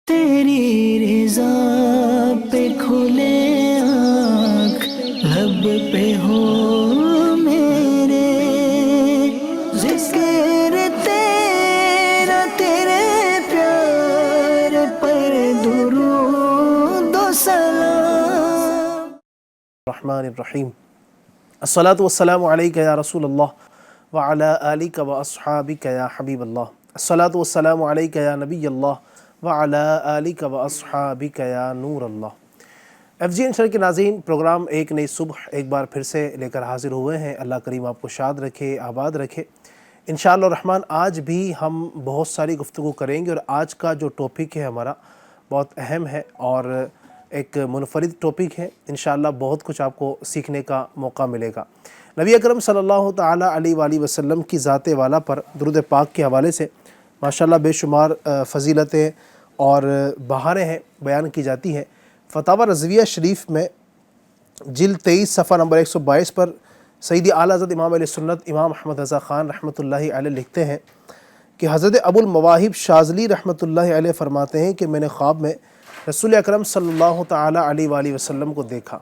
تیری رضا پہ کھلے آنکھ لب پہ ہو میرے، ذکر تیرا تیرے پیار پر درود و سلام۔ الرحمن الرحیم، الصلاۃ والسلام علیک یا رسول اللہ وعلی آلک و اصحابک یا حبیب اللہ، الصلاۃ والسلام علیک یا نبی اللہ وعلی آلک و اصحابک یا نور اللہ۔ ایف جی انشر کے ناظرین، پروگرام ایک نئی صبح ایک بار پھر سے لے کر حاضر ہوئے ہیں۔ اللہ کریم آپ کو شاد رکھے، آباد رکھے انشاءاللہ الرحمن۔ آج بھی ہم بہت ساری گفتگو کریں گے، اور آج کا جو ٹاپک ہے ہمارا بہت اہم ہے اور ایک منفرد ٹاپک ہے۔ انشاءاللہ بہت کچھ آپ کو سیکھنے کا موقع ملے گا۔ نبی اکرم صلی اللہ تعالیٰ علیہ وآلہ وسلم کی ذات والا پر درود پاک کے حوالے سے ماشاءاللہ بے شمار فضیلتیں اور بہاریں ہیں بیان کی جاتی ہیں۔ فتاوی رضویہ شریف میں جلد 23 صفحہ نمبر 122 پر سیدی اعلیٰ حضرت امام علیہ سنت امام احمد رضا خان رحمۃ اللہ علیہ لکھتے ہیں کہ حضرت ابو المواہب شاذلی رحمۃ اللہ علیہ فرماتے ہیں کہ میں نے خواب میں رسول اکرم صلی اللہ تعالیٰ علیہ وآلہ وسلم کو دیکھا۔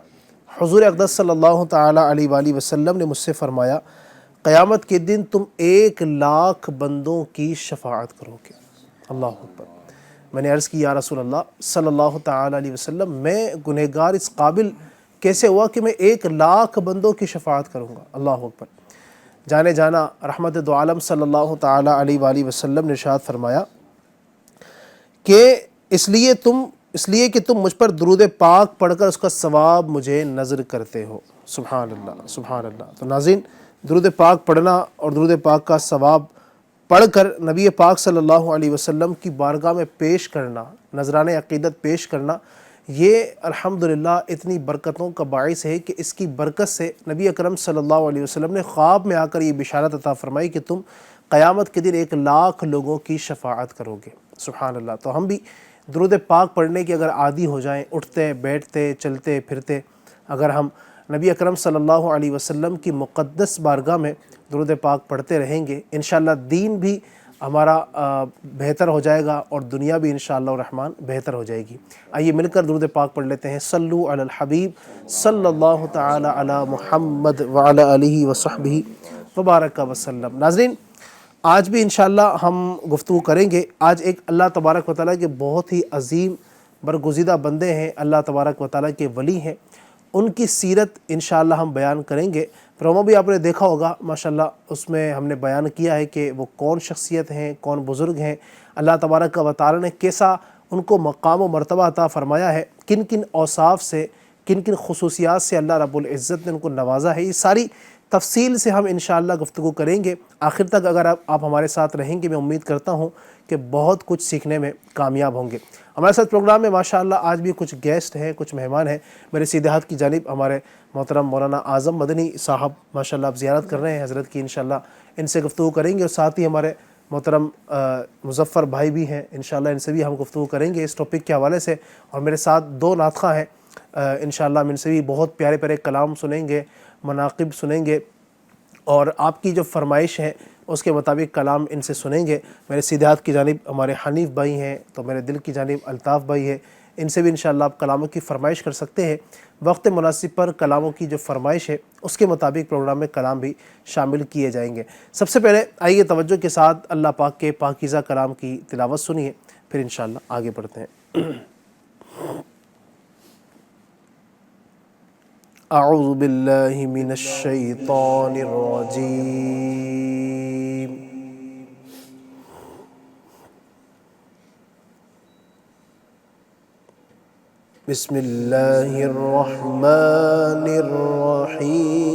حضور اقدس صلی اللہ تعالیٰ علیہ وآلہ وسلم نے مجھ سے فرمایا، قیامت کے دن تم 1,00,000 بندوں کی شفاعت کرو گے۔ اللہ اکبر۔ میں نے عرض کی یا رسول اللہ صلی اللہ تعالیٰ علیہ وسلم، میں گنہگار اس قابل کیسے ہوا کہ میں 1,00,000 بندوں کی شفاعت کروں گا؟ اللہ اکبر۔ جانے جانا رحمت دو عالم صلی اللہ تعالیٰ علیہ وآلہ وسلم نے ارشاد فرمایا کہ اس لیے کہ تم مجھ پر درود پاک پڑھ کر اس کا ثواب مجھے نذر کرتے ہو۔ سبحان اللہ، سبحان اللہ۔ تو ناظرین، درود پاک پڑھنا اور درود پاک کا ثواب پڑھ کر نبی پاک صلی اللہ علیہ وسلم کی بارگاہ میں پیش کرنا، نذرانِ عقیدت پیش کرنا، یہ الحمدللہ اتنی برکتوں کا باعث ہے کہ اس کی برکت سے نبی اکرم صلی اللہ علیہ وسلم نے خواب میں آ کر یہ بشارت عطا فرمائی کہ تم قیامت کے دن 1,00,000 لوگوں کی شفاعت کرو گے۔ سبحان اللہ۔ تو ہم بھی درود پاک پڑھنے کے اگر عادی ہو جائیں، اٹھتے بیٹھتے چلتے پھرتے اگر ہم نبی اکرم صلی اللہ علیہ وسلم کی مقدس بارگاہ میں درود پاک پڑھتے رہیں گے، انشاءاللہ دین بھی ہمارا بہتر ہو جائے گا اور دنیا بھی انشاءاللہ الرحمن بہتر ہو جائے گی۔ آئیے مل کر درود پاک پڑھ لیتے ہیں۔ صلو علی الحبیب صلی اللہ تعالی علی محمد وعلی آلہ وصحبہ وبارک وسلم۔ ناظرین، آج بھی انشاءاللہ ہم گفتگو کریں گے۔ آج ایک اللہ تبارک و تعالیٰ کے بہت ہی عظیم برگزیدہ بندے ہیں، اللہ تبارک و تعالیٰ کے ولی ہیں، ان کی سیرت انشاءاللہ ہم بیان کریں گے۔ پرومو بھی آپ نے دیکھا ہوگا ماشاءاللہ، اس میں ہم نے بیان کیا ہے کہ وہ کون شخصیت ہیں، کون بزرگ ہیں، اللہ تبارک و تعالیٰ نے کیسا ان کو مقام و مرتبہ عطا فرمایا ہے، کن کن اوصاف سے، کن کن خصوصیات سے اللہ رب العزت نے ان کو نوازا ہے۔ یہ ساری تفصیل سے ہم انشاءاللہ گفتگو کریں گے۔ آخر تک اگر آپ ہمارے ساتھ رہیں گے، میں امید کرتا ہوں کہ بہت کچھ سیکھنے میں کامیاب ہوں گے۔ ہمارے ساتھ پروگرام میں ماشاءاللہ آج بھی کچھ گیسٹ ہیں، کچھ مہمان ہیں۔ میرے سیدھے ہاتھ کی جانب ہمارے محترم مولانا اعظم مدنی صاحب ماشاءاللہ آپ زیارت کر رہے ہیں حضرت کی، انشاءاللہ ان سے گفتگو کریں گے، اور ساتھ ہی ہمارے محترم مظفر بھائی بھی ہیں، انشاءاللہ ان سے بھی ہم گفتگو کریں گے اس ٹاپک کے حوالے سے۔ اور میرے ساتھ 2 نعت خواں ہیں، انشاءاللہ ہم ان سے بھی بہت پیارے پیارے کلام سنیں گے، مناقب سنیں گے، اور آپ کی جو فرمائش ہے اس کے مطابق کلام ان سے سنیں گے۔ میرے سیدھے ہاتھ کی جانب ہمارے حنیف بھائی ہیں، تو میرے دل کی جانب الطاف بھائی ہیں، ان سے بھی انشاءاللہ آپ کلاموں کی فرمائش کر سکتے ہیں۔ وقت مناسب پر کلاموں کی جو فرمائش ہے اس کے مطابق پروگرام میں کلام بھی شامل کیے جائیں گے۔ سب سے پہلے آئیے توجہ کے ساتھ اللہ پاک کے پاکیزہ کلام کی تلاوت سنیے، پھر انشاءاللہ آگے بڑھتے ہیں۔ اعوذ باللہ من الشیطان الرجیم، بسم اللہ الرحمن الرحیم۔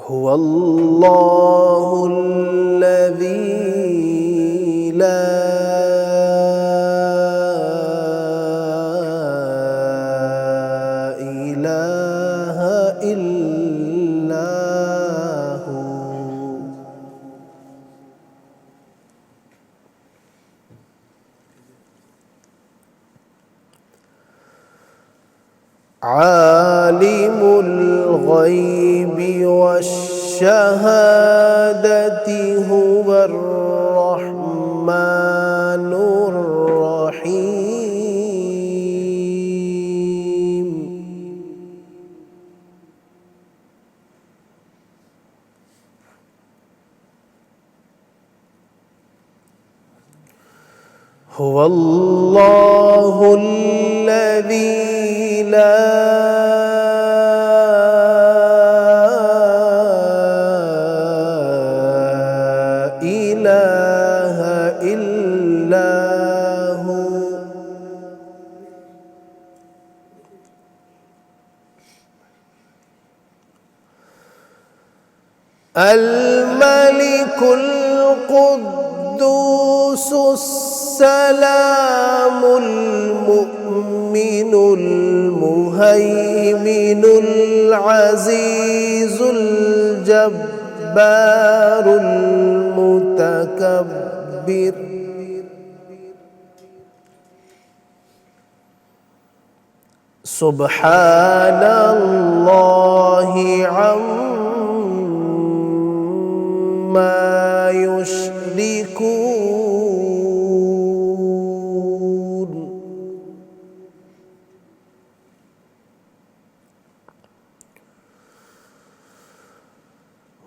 هو الله الذي لا إله إلا هو عالم الغیب والشہادة هو الرحمن الرحیم. هو اللہ الذی لا الہ الا ہو. الملك القدوس السلام المؤمن المهيمن العزيز الجبار المتكبر. سبحان الله عما يشركون.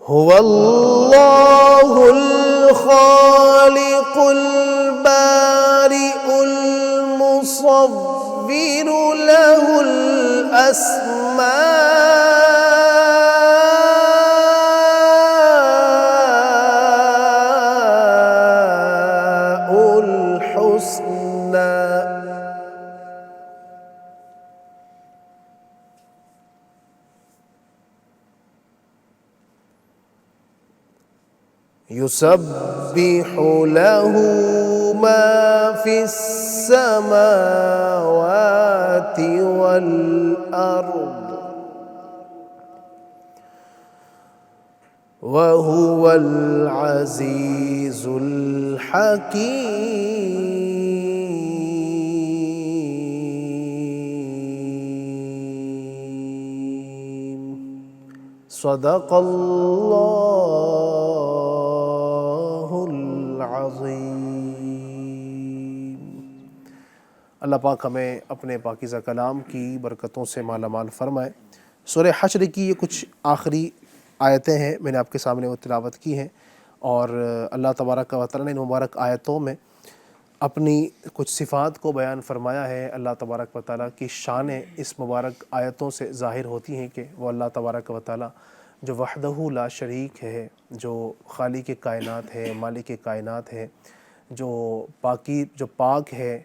هو الله الخالق البارئ المصور له الأسماء الحسنى. يسبح له ما في السماوات والأرض وهو العزيز الحكيم. صدق اللہ العظیم. اللہ پاک ہمیں اپنے پاکیزہ کلام کی برکتوں سے مالا مال فرمائے. سورہ حشر کی یہ کچھ آخری آیتیں ہیں، میں نے آپ کے سامنے وہ تلاوت کی ہیں، اور اللہ تبارک و تعالیٰ نے ان مبارک آیتوں میں اپنی کچھ صفات کو بیان فرمایا ہے. اللہ تبارک و تعالیٰ کی شانیں اس مبارک آیتوں سے ظاہر ہوتی ہیں کہ وہ اللہ تبارک و تعالیٰ جو وحدہ لا شریک ہے، جو خالق کائنات ہے، مالک کائنات ہے، جو پاک ہے،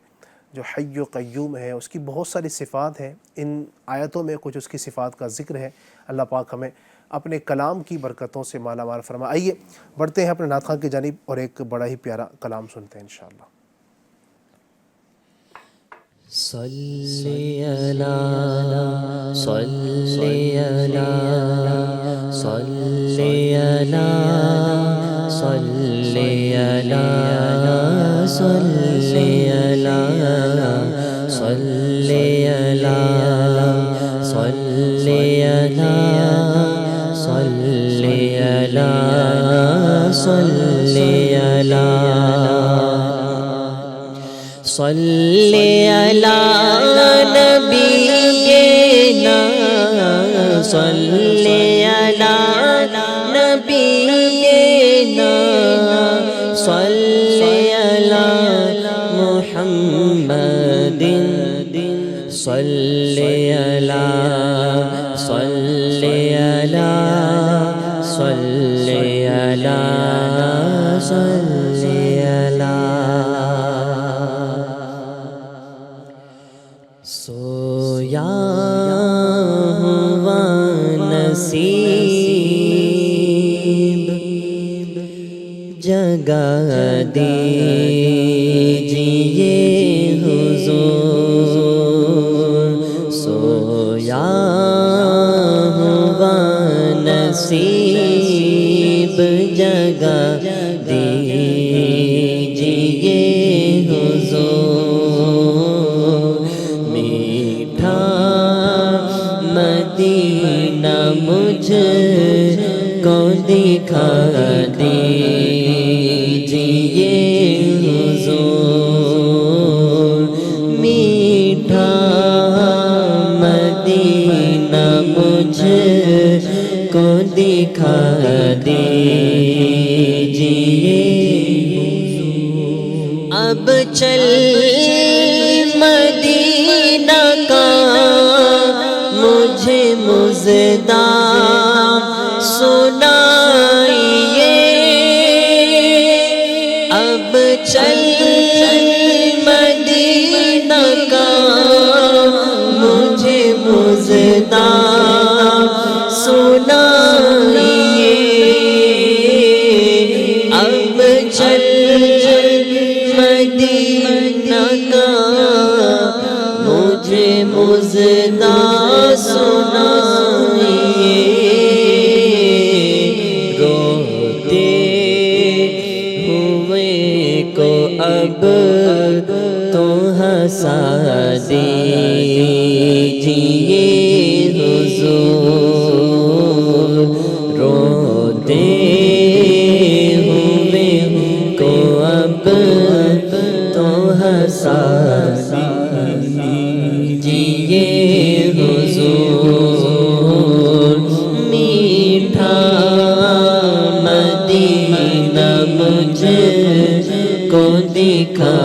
جو حی و قیوم ہے، اس کی بہت ساری صفات ہیں. ان آیتوں میں کچھ اس کی صفات کا ذکر ہے. اللہ پاک ہمیں اپنے کلام کی برکتوں سے مالا مال فرمائے. آئیے بڑھتے ہیں اپنے نعت خواں کی جانب اور ایک بڑا ہی پیارا کلام سنتے ہیں انشاءاللہ. صلی علی صلی علی صلی علی صلی علی صلی علی صلی علی صلی علی صلی علی صلی علی صلی علی نبینا صلی علی نبینا صلی علی محمد صلی علی صلی علی صلی علی صلی علی. سویا ہوا نصیب جگہ دیجئے حضور. سویا ہوا نصیب جگہ دیجئے حضور. میٹھا دکھا دیجئے حضور، میٹھا مدینہ مجھ کو دکھا دیجئے حضور۔ اب چل مدینہ کا مجھے مژدہ سنائیے، اب چل مدینہ کا مجھے مژدہ سنائیے، اب چل مدینہ کا مجھے مژدہ سنائیے، روتے ہوئے کو اب تو ہنسا دیجئے حضور، روتے ہوئے کو اب تو ہنسا دیجئے حضور، میٹھا مدینہ مجھ کو دکھا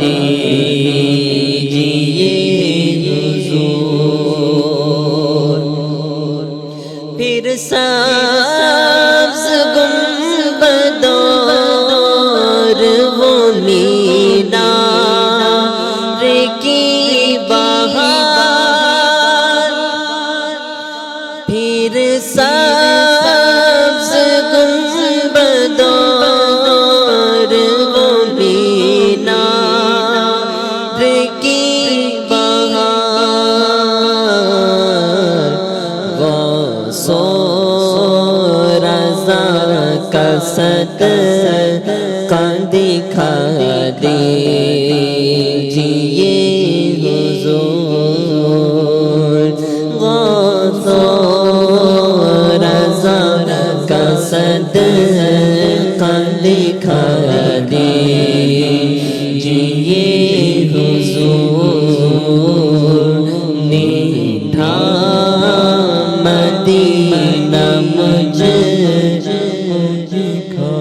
دیجئے حضور۔ پھر سبز گنبد اور وہ مینار کی بہار، پھر سبز گنبد اور وہ مینار کی بہار، غوث و رضا کا صدقہ دکھا دیجئے حضور، غوث و رضا کا صدقہ دکھا دیجئے حضور، میٹھا مدینہ مجھ کو دکھا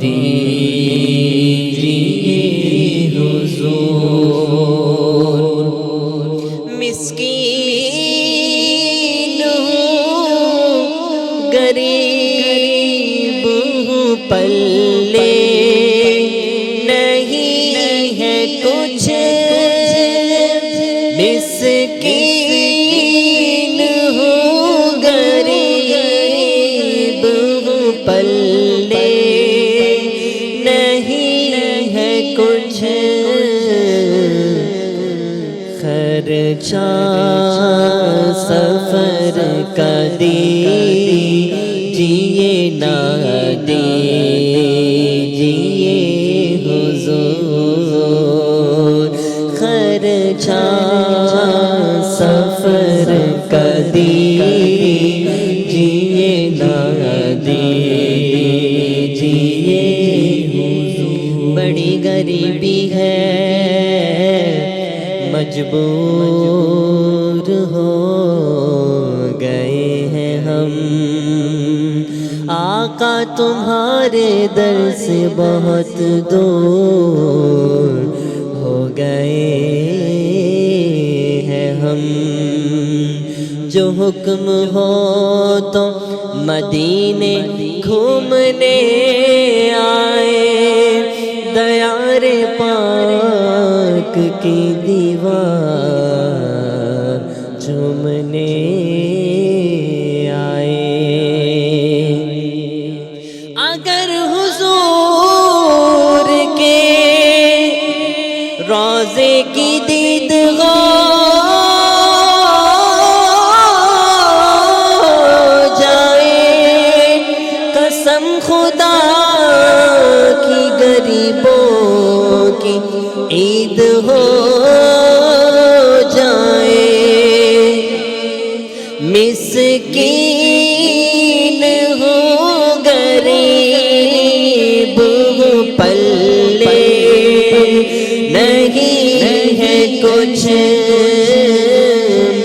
دیجئے حضور۔ مسکین ہوں، غریب ہوں، پلے نہیں ہے کچھ، مسکین ہوں، غریب ہوں، پلے نہیں ہے کچھ، خرچہ سفر کا دیجئے نہ دیجئے حضور، خرچہ سفر کا دیجئے نہ دیجئے حضور۔ بڑی غریبی ہے، مجبور ہو گئے ہیں ہم، آقا تمہارے در سے بہت دور ہو گئے ہیں ہم، جو حکم ہو تو مدینے گھومنے آئے، دیار پاک کی دیوار چومنے آئے، اگر حضور کے روضے کی دید ہو جائے، قسم خدا کی غریبوں کی عید ہو جائے، مسکین ہو گئے کچھ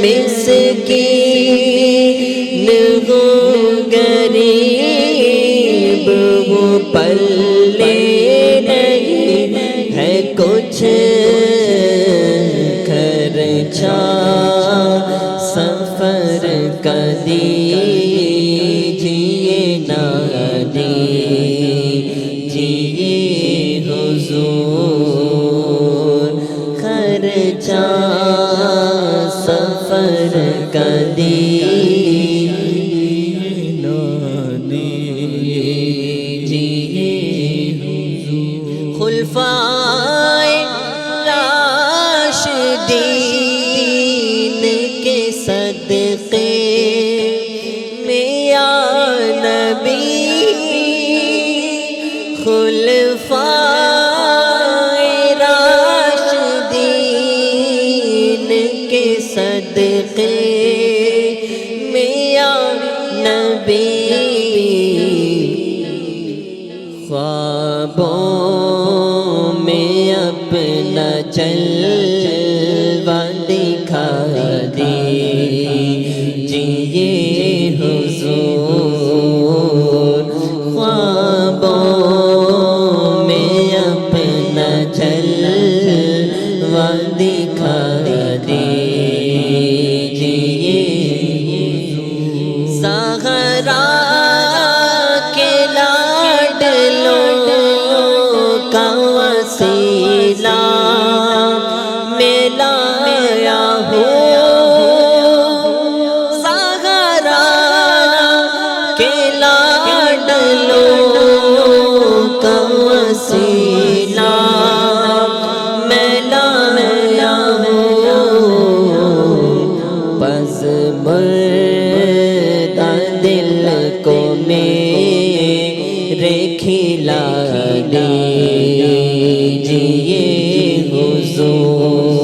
مسکین ہو غریب ہو پلے نہیں ہے کچھ خرچہ سفر کا دیجیے نا دیجیے حضور خرچہ سفر کا دیجیے نا دیجیے حضور خلفائے راشدین کے صدقے میں یا نبی خلفائے راشدین کے صدقے میں یا نبی خوابوں میں اپنا جلوہ دکھا دیجیے حضور خوابوں میں اپنا جلوہ دکھا دیجیے زہرا کے لاڈلوں کا وسیلہ میں لایا ہوں زہرا کے لاڈلوں کا وسیلہ میں لایا ہوں بس مردہ دل کو میرے کھلا دیجیے حضور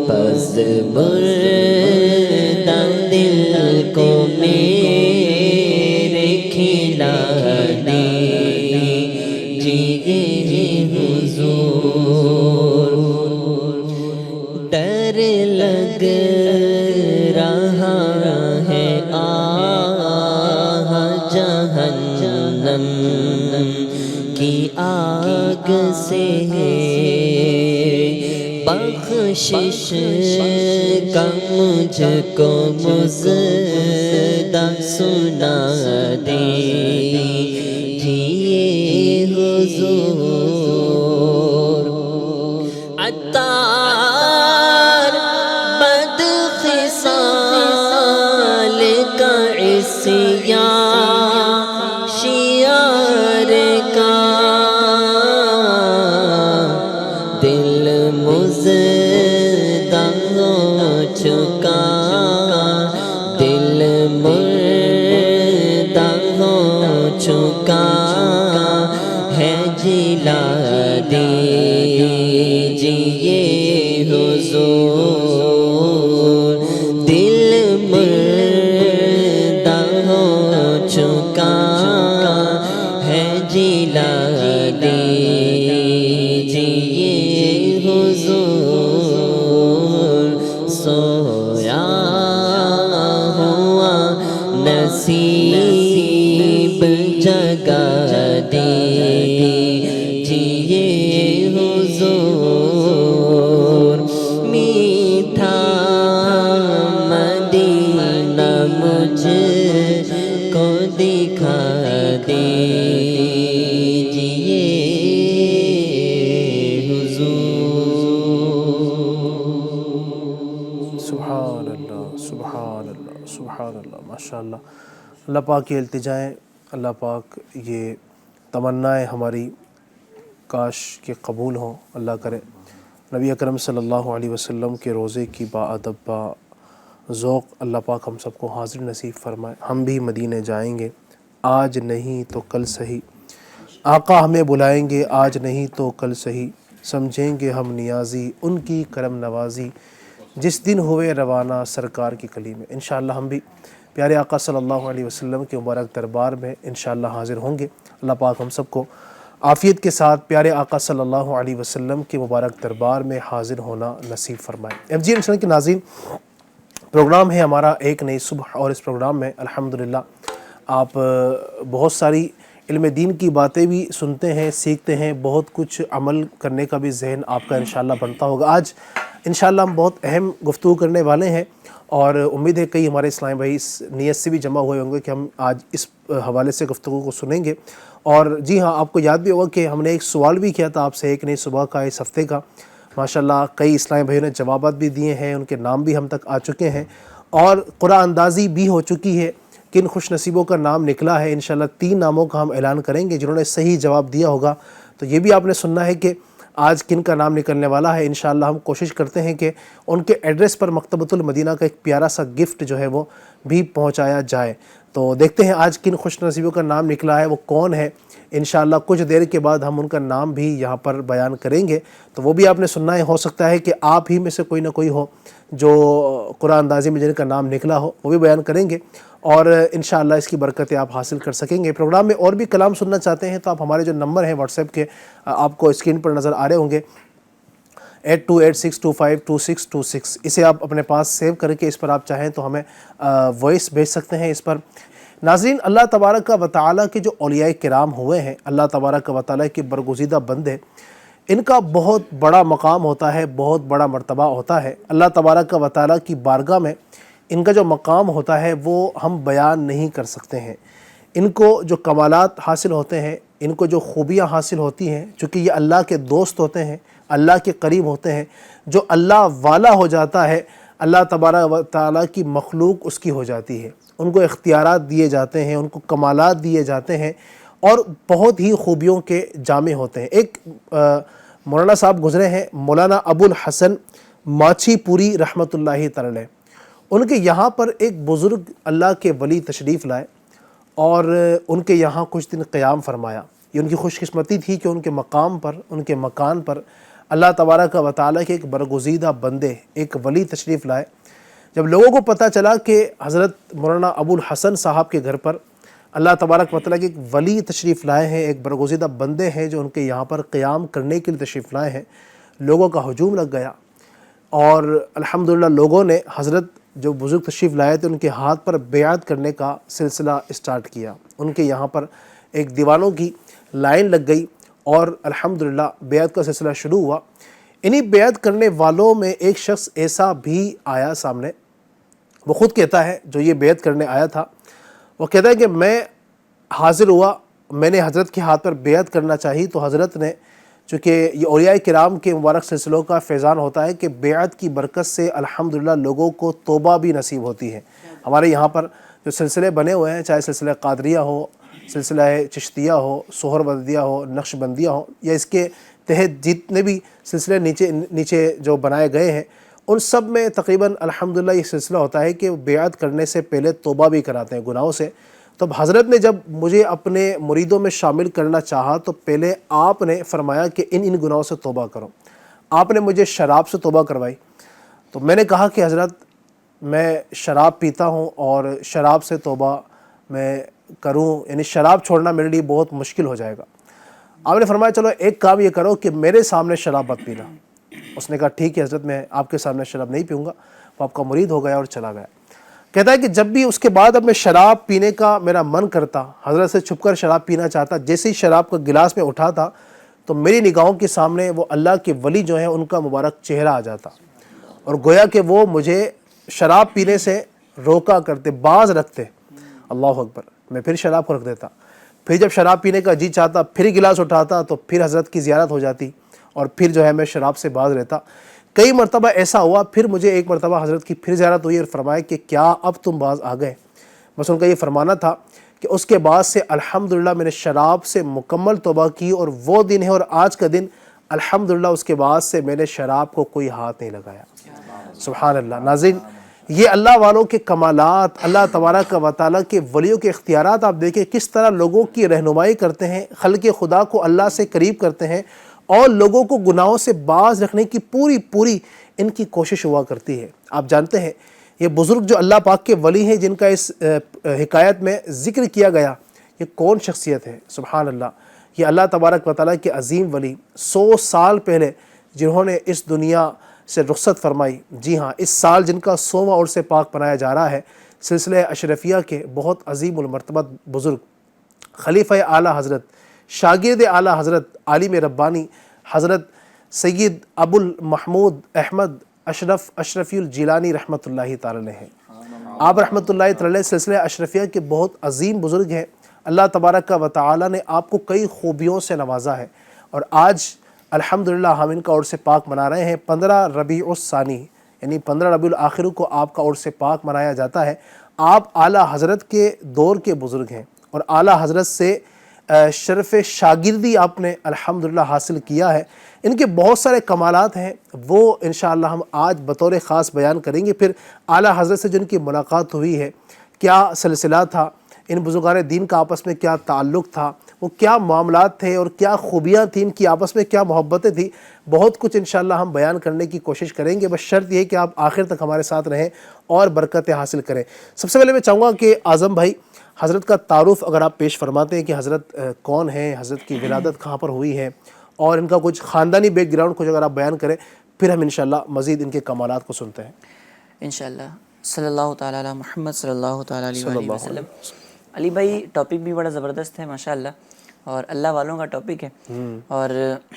بس مردہ دل کو میرے کھلا دیجیے حضور ڈر لگ رہا ہے جہنم کی آگ سے بخشش کا مجھ کو مژدہ سنا دیجیے حضور عطار بد خصال کا عصیان شیار کا دل مژدہ ہو چکا دل مردہ ہو چکا ہے جلا دیجیے حضور دل مردہ ہو چکا ہے جلا دیجیے حضور سویا ہوا نصیب جگا دیجیے حضور میٹھا مدینہ مجھ کو دکھا دیجیے حضور سبحان اللہ سبحان اللہ سبحان اللہ ماشاء اللہ اللہ پاک کی التجائیں اللہ پاک یہ تمنائیں ہماری کاش کہ قبول ہوں اللہ کرے نبی اکرم صلی اللہ علیہ وسلم کے روزے کی باادب با ذوق اللہ پاک ہم سب کو حاضر نصیب فرمائے ہم بھی مدینے جائیں گے آج نہیں تو کل سہی آقا ہمیں بلائیں گے آج نہیں تو کل سہی سمجھیں گے ہم نیازی ان کی کرم نوازی جس دن ہوئے روانہ سرکار کی کلی میں انشاءاللہ ہم بھی پیارے آقا صلی اللہ علیہ وسلم کے مبارک دربار میں انشاءاللہ حاضر ہوں گے اللہ پاک ہم سب کو عافیت کے ساتھ پیارے آقا صلی اللہ علیہ وسلم کے مبارک دربار میں حاضر ہونا نصیب فرمائے۔ ایف جی انٹرنیشنل کے ناظرین، پروگرام ہے ہمارا ایک نئی صبح، اور اس پروگرام میں الحمدللہ آپ بہت ساری علم دین کی باتیں بھی سنتے ہیں، سیکھتے ہیں، بہت کچھ عمل کرنے کا بھی ذہن آپ کا انشاءاللہ بنتا ہوگا۔ آج انشاءاللہ ہم بہت اہم گفتگو کرنے والے ہیں، اور امید ہے کئی ہمارے اسلامی بھائی اس نیت سے بھی جمع ہوئے ہوں گے کہ ہم آج اس حوالے سے گفتگو کو سنیں گے۔ اور جی ہاں، آپ کو یاد بھی ہوگا کہ ہم نے ایک سوال بھی کیا تھا آپ سے ایک نئی صبح کا اس ہفتے کا، ماشاءاللہ کئی اسلامی بھائیوں نے جوابات بھی دیے ہیں، ان کے نام بھی ہم تک آ چکے ہیں، اور قرآن اندازی بھی ہو چکی ہے۔ کن خوش نصیبوں کا نام نکلا ہے، انشاءاللہ 3 ناموں کا ہم اعلان کریں گے جنہوں نے صحیح جواب دیا ہوگا۔ تو یہ بھی آپ نے سننا ہے کہ آج کن کا نام نکلنے والا ہے۔ انشاءاللہ ہم کوشش کرتے ہیں کہ ان کے ایڈریس پر مکتبۃ المدینہ کا ایک پیارا سا گفٹ جو ہے وہ بھی پہنچایا جائے۔ تو دیکھتے ہیں آج کن خوش نصیبوں کا نام نکلا ہے، وہ کون ہے۔ انشاءاللہ کچھ دیر کے بعد ہم ان کا نام بھی یہاں پر بیان کریں گے، تو وہ بھی آپ نے سننا ہے۔ ہو سکتا ہے کہ آپ ہی میں سے کوئی نہ کوئی ہو جو قرآن اندازی میں جن کا نام نکلا ہو، وہ بھی بیان کریں گے، اور انشاءاللہ اس کی برکتیں آپ حاصل کر سکیں گے۔ پروگرام میں اور بھی کلام سننا چاہتے ہیں تو آپ ہمارے جو نمبر ہیں واٹس ایپ کے آپ کو اسکرین پر نظر آ رہے ہوں گے، 8286252626، اسے آپ اپنے پاس سیو کر کے اس پر آپ چاہیں تو ہمیں وائس بھیج سکتے ہیں اس پر۔ ناظرین، اللہ تبارک و تعالیٰ کے جو اولیاء کرام ہوئے ہیں، اللہ تبارک و تعالیٰ کے برگزیدہ بندے، ان کا بہت بڑا مقام ہوتا ہے، بہت بڑا مرتبہ ہوتا ہے۔ اللہ تبارک و تعالیٰ کی بارگاہ میں ان کا جو مقام ہوتا ہے وہ ہم بیان نہیں کر سکتے ہیں۔ ان کو جو کمالات حاصل ہوتے ہیں، ان کو جو خوبیاں حاصل ہوتی ہیں، چونکہ یہ اللہ کے دوست ہوتے ہیں، اللہ کے قریب ہوتے ہیں۔ جو اللہ والا ہو جاتا ہے، اللہ تبارک و تعالیٰ کی مخلوق اس کی ہو جاتی ہے۔ ان کو اختیارات دیے جاتے ہیں، ان کو کمالات دیے جاتے ہیں، اور بہت ہی خوبیوں کے جامع ہوتے ہیں۔ ایک مولانا صاحب گزرے ہیں، مولانا ابو الحسن ماچھی پوری رحمۃ اللہ تعالی علیہ، ان کے یہاں پر ایک بزرگ اللہ کے ولی تشریف لائے، اور ان کے یہاں کچھ دن قیام فرمایا۔ یہ ان کی خوش قسمتی تھی کہ ان کے مقام پر، ان کے مکان پر اللہ تبارک و تعالیٰ کے ایک برگزیدہ بندے، ایک ولی تشریف لائے۔ جب لوگوں کو پتہ چلا کہ حضرت مولانا ابو الحسن صاحب کے گھر پر اللہ تبارک و تعالیٰ کے ایک ولی تشریف لائے ہیں، ایک برگزیدہ بندے ہیں جو ان کے یہاں پر قیام کرنے کے لیے تشریف لائے ہیں، لوگوں کا ہجوم لگ گیا، اور الحمدللہ لوگوں نے حضرت جو بزرگ تشریف لائے تھے ان کے ہاتھ پر بیعت کرنے کا سلسلہ اسٹارٹ کیا۔ ان کے یہاں پر ایک دیوانوں کی لائن لگ گئی، اور الحمدللہ بیعت کا سلسلہ شروع ہوا۔ انہی بیعت کرنے والوں میں ایک شخص ایسا بھی آیا سامنے، وہ خود کہتا ہے، جو یہ بیعت کرنے آیا تھا، وہ کہتا ہے کہ میں حاضر ہوا، میں نے حضرت کے ہاتھ پر بیعت کرنا چاہی، تو حضرت نے، چونکہ یہ اولیاء کرام کے مبارک سلسلوں کا فیضان ہوتا ہے کہ بیعت کی برکت سے الحمدللہ لوگوں کو توبہ بھی نصیب ہوتی ہے۔ ہمارے یہاں پر جو سلسلے بنے ہوئے ہیں، چاہے سلسلہ قادریہ ہو، سلسلہ چشتیہ ہو، سہروردیہ ہو، نقش بندیہ ہو، یا اس کے تحت جتنے بھی سلسلے نیچے جو بنائے گئے ہیں، ان سب میں تقریباً الحمدللہ یہ سلسلہ ہوتا ہے کہ بیعت کرنے سے پہلے توبہ بھی کراتے ہیں گناہوں سے۔ تو حضرت نے جب مجھے اپنے مریدوں میں شامل کرنا چاہا تو پہلے آپ نے فرمایا کہ ان گناہوں سے توبہ کرو۔ آپ نے مجھے شراب سے توبہ کروائی، تو میں نے کہا کہ حضرت میں شراب پیتا ہوں، اور شراب سے توبہ میں کروں، یعنی شراب چھوڑنا میرے لیے بہت مشکل ہو جائے گا۔ آپ نے فرمایا چلو ایک کام یہ کرو کہ میرے سامنے شراب مت پینا۔ اس نے کہا ٹھیک ہے حضرت، میں آپ کے سامنے شراب نہیں پیوں گا۔ وہ آپ کا مرید ہو گیا اور چلا گیا۔ کہتا ہے کہ جب بھی اس کے بعد اب میں شراب پینے کا میرا من کرتا، حضرت سے چھپ کر شراب پینا چاہتا، جیسے ہی شراب کا گلاس میں اٹھاتا تو میری نگاہوں کے سامنے وہ اللہ کے ولی جو ہیں ان کا مبارک چہرہ آ جاتا، اور گویا کہ وہ مجھے شراب پینے سے روکا کرتے، باز رکھتے۔ اللہ اکبر! میں پھر شراب کو رکھ دیتا، پھر جب شراب پینے کا جی چاہتا پھر گلاس اٹھاتا تو پھر حضرت کی زیارت ہو جاتی، اور پھر جو ہے میں شراب سے باز رہتا۔ کئی مرتبہ ایسا ہوا، پھر مجھے ایک مرتبہ حضرت کی پھر زیارت ہوئی اور فرمایا کہ کیا اب تم باز آ گئے؟ بس ان کا یہ فرمانا تھا کہ اس کے بعد سے الحمدللہ میں نے شراب سے مکمل توبہ کی، اور وہ دن ہے اور آج کا دن الحمدللہ اس کے بعد سے میں نے شراب کو کوئی ہاتھ نہیں لگایا۔ سبحان اللہ۔ ناظرین، یہ اللہ والوں کے کمالات، اللہ تبارک و تعالیٰ کے ولیوں کے اختیارات آپ دیکھیں کس طرح لوگوں کی رہنمائی کرتے ہیں، خلق خدا کو اللہ سے قریب کرتے ہیں، اور لوگوں کو گناہوں سے باز رکھنے کی پوری ان کی کوشش ہوا کرتی ہے۔ آپ جانتے ہیں یہ بزرگ جو اللہ پاک کے ولی ہیں جن کا اس حکایت میں ذکر کیا گیا، یہ کون شخصیت ہے؟ سبحان اللہ، یہ اللہ تبارک و تعالیٰ کے عظیم ولی 100 سال پہلے جنہوں نے اس دنیا سے رخصت فرمائی، جی ہاں اس سال جن کا 100واں عرس پاک منایا جا رہا ہے، سلسلہ اشرفیہ کے بہت عظیم المرتبت بزرگ خلیفہ اعلیٰ حضرت، شاگرد اعلیٰ حضرت، عالم ربانی حضرت سید ابو المحمود احمد اشرفی الجیلانی رحمۃ اللہ تعالی علیہ ہیں۔ آپ رحمۃ اللہ تعالی علیہ سلسلہ اشرفیہ کے بہت عظیم بزرگ ہیں۔ اللہ تبارک و تعالی نے آپ کو کئی خوبیوں سے نوازا ہے، اور آج الحمدللہ ہم ان کا عرس پاک منا رہے ہیں۔ 15 ربیع الثانی یعنی 15 ربیع الاخر کو آپ کا عرس پاک منایا جاتا ہے۔ آپ اعلیٰ حضرت کے دور کے بزرگ ہیں، اور اعلیٰ حضرت سے شرف شاگردی آپ نے الحمدللہ حاصل کیا ہے۔ ان کے بہت سارے کمالات ہیں، وہ انشاءاللہ ہم آج بطور خاص بیان کریں گے۔ پھر اعلیٰ حضرت سے جن کی ملاقات ہوئی ہے، کیا سلسلہ تھا، ان بزرگان دین کا آپس میں کیا تعلق تھا، وہ کیا معاملات تھے اور کیا خوبیاں تھیں، ان کی آپس میں کیا محبتیں تھیں، بہت کچھ انشاءاللہ ہم بیان کرنے کی کوشش کریں گے۔ بس شرط یہ ہے کہ آپ آخر تک ہمارے ساتھ رہیں اور برکتیں حاصل کریں۔ سب سے پہلے میں چاہوں گا کہ اعظم بھائی حضرت کا تعارف اگر آپ پیش فرماتے ہیں کہ حضرت کون ہیں، حضرت کی ولادت کہاں پر ہوئی ہے، اور ان کا کچھ خاندانی بیک گراؤنڈ کچھ اگر آپ بیان کریں، پھر ہم انشاءاللہ مزید ان کے کمالات کو سنتے ہیں۔ انشاءاللہ صلی اللہ تعالیٰ علی محمد صلی اللہ تعالیٰ علیہ وآلہ وسلم۔ علی بھائی ٹاپک بھی بڑا زبردست ہے ماشاءاللہ، اور اللہ والوں کا ٹاپک ہے، اور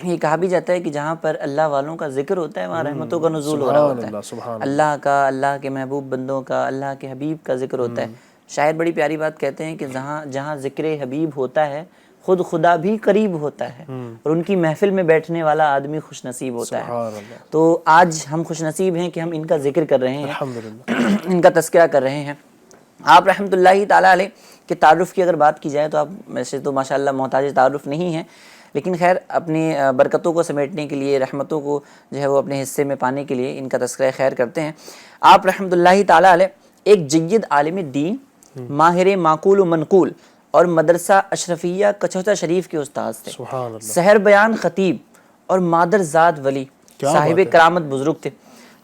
یہ کہا بھی جاتا ہے کہ جہاں پر اللہ والوں کا ذکر ہوتا ہے وہاں رحمتوں کا نزول ہو رہا ہوتا ہے۔ اللہ کا، اللہ کے محبوب بندوں کا، اللہ کے حبیب کا ذکر ہوتا ہے۔ شاعر بڑی پیاری بات کہتے ہیں کہ جہاں ذکر حبیب ہوتا ہے خود خدا بھی قریب ہوتا ہے، اور ان کی محفل میں بیٹھنے والا آدمی خوش نصیب ہوتا ہے۔ تو آج ہم خوش نصیب ہیں کہ ہم ان کا ذکر کر رہے ہیں، ان کا تذکرہ کر رہے ہیں۔ آپ رحمۃ اللہ تعالیٰ علیہ کے تعارف کی اگر بات کی جائے تو آپ ویسے تو ماشاءاللہ محتاج تعارف نہیں ہیں، لیکن خیر اپنی برکتوں کو سمیٹنے کے لیے، رحمتوں کو جو ہے وہ اپنے حصے میں پانے کے لیے ان کا تذکرہ خیر کرتے ہیں۔ آپ رحمۃ اللہ تعالیٰ علیہ ایک جید عالم دین، ماہر معقول و منقول، اور مدرسہ اشرفیہ کچھوچا شریف کے استاد تھے۔ سحر بیان خطیب اور مادر زاد ولی، صاحب کرامت بزرگ تھے۔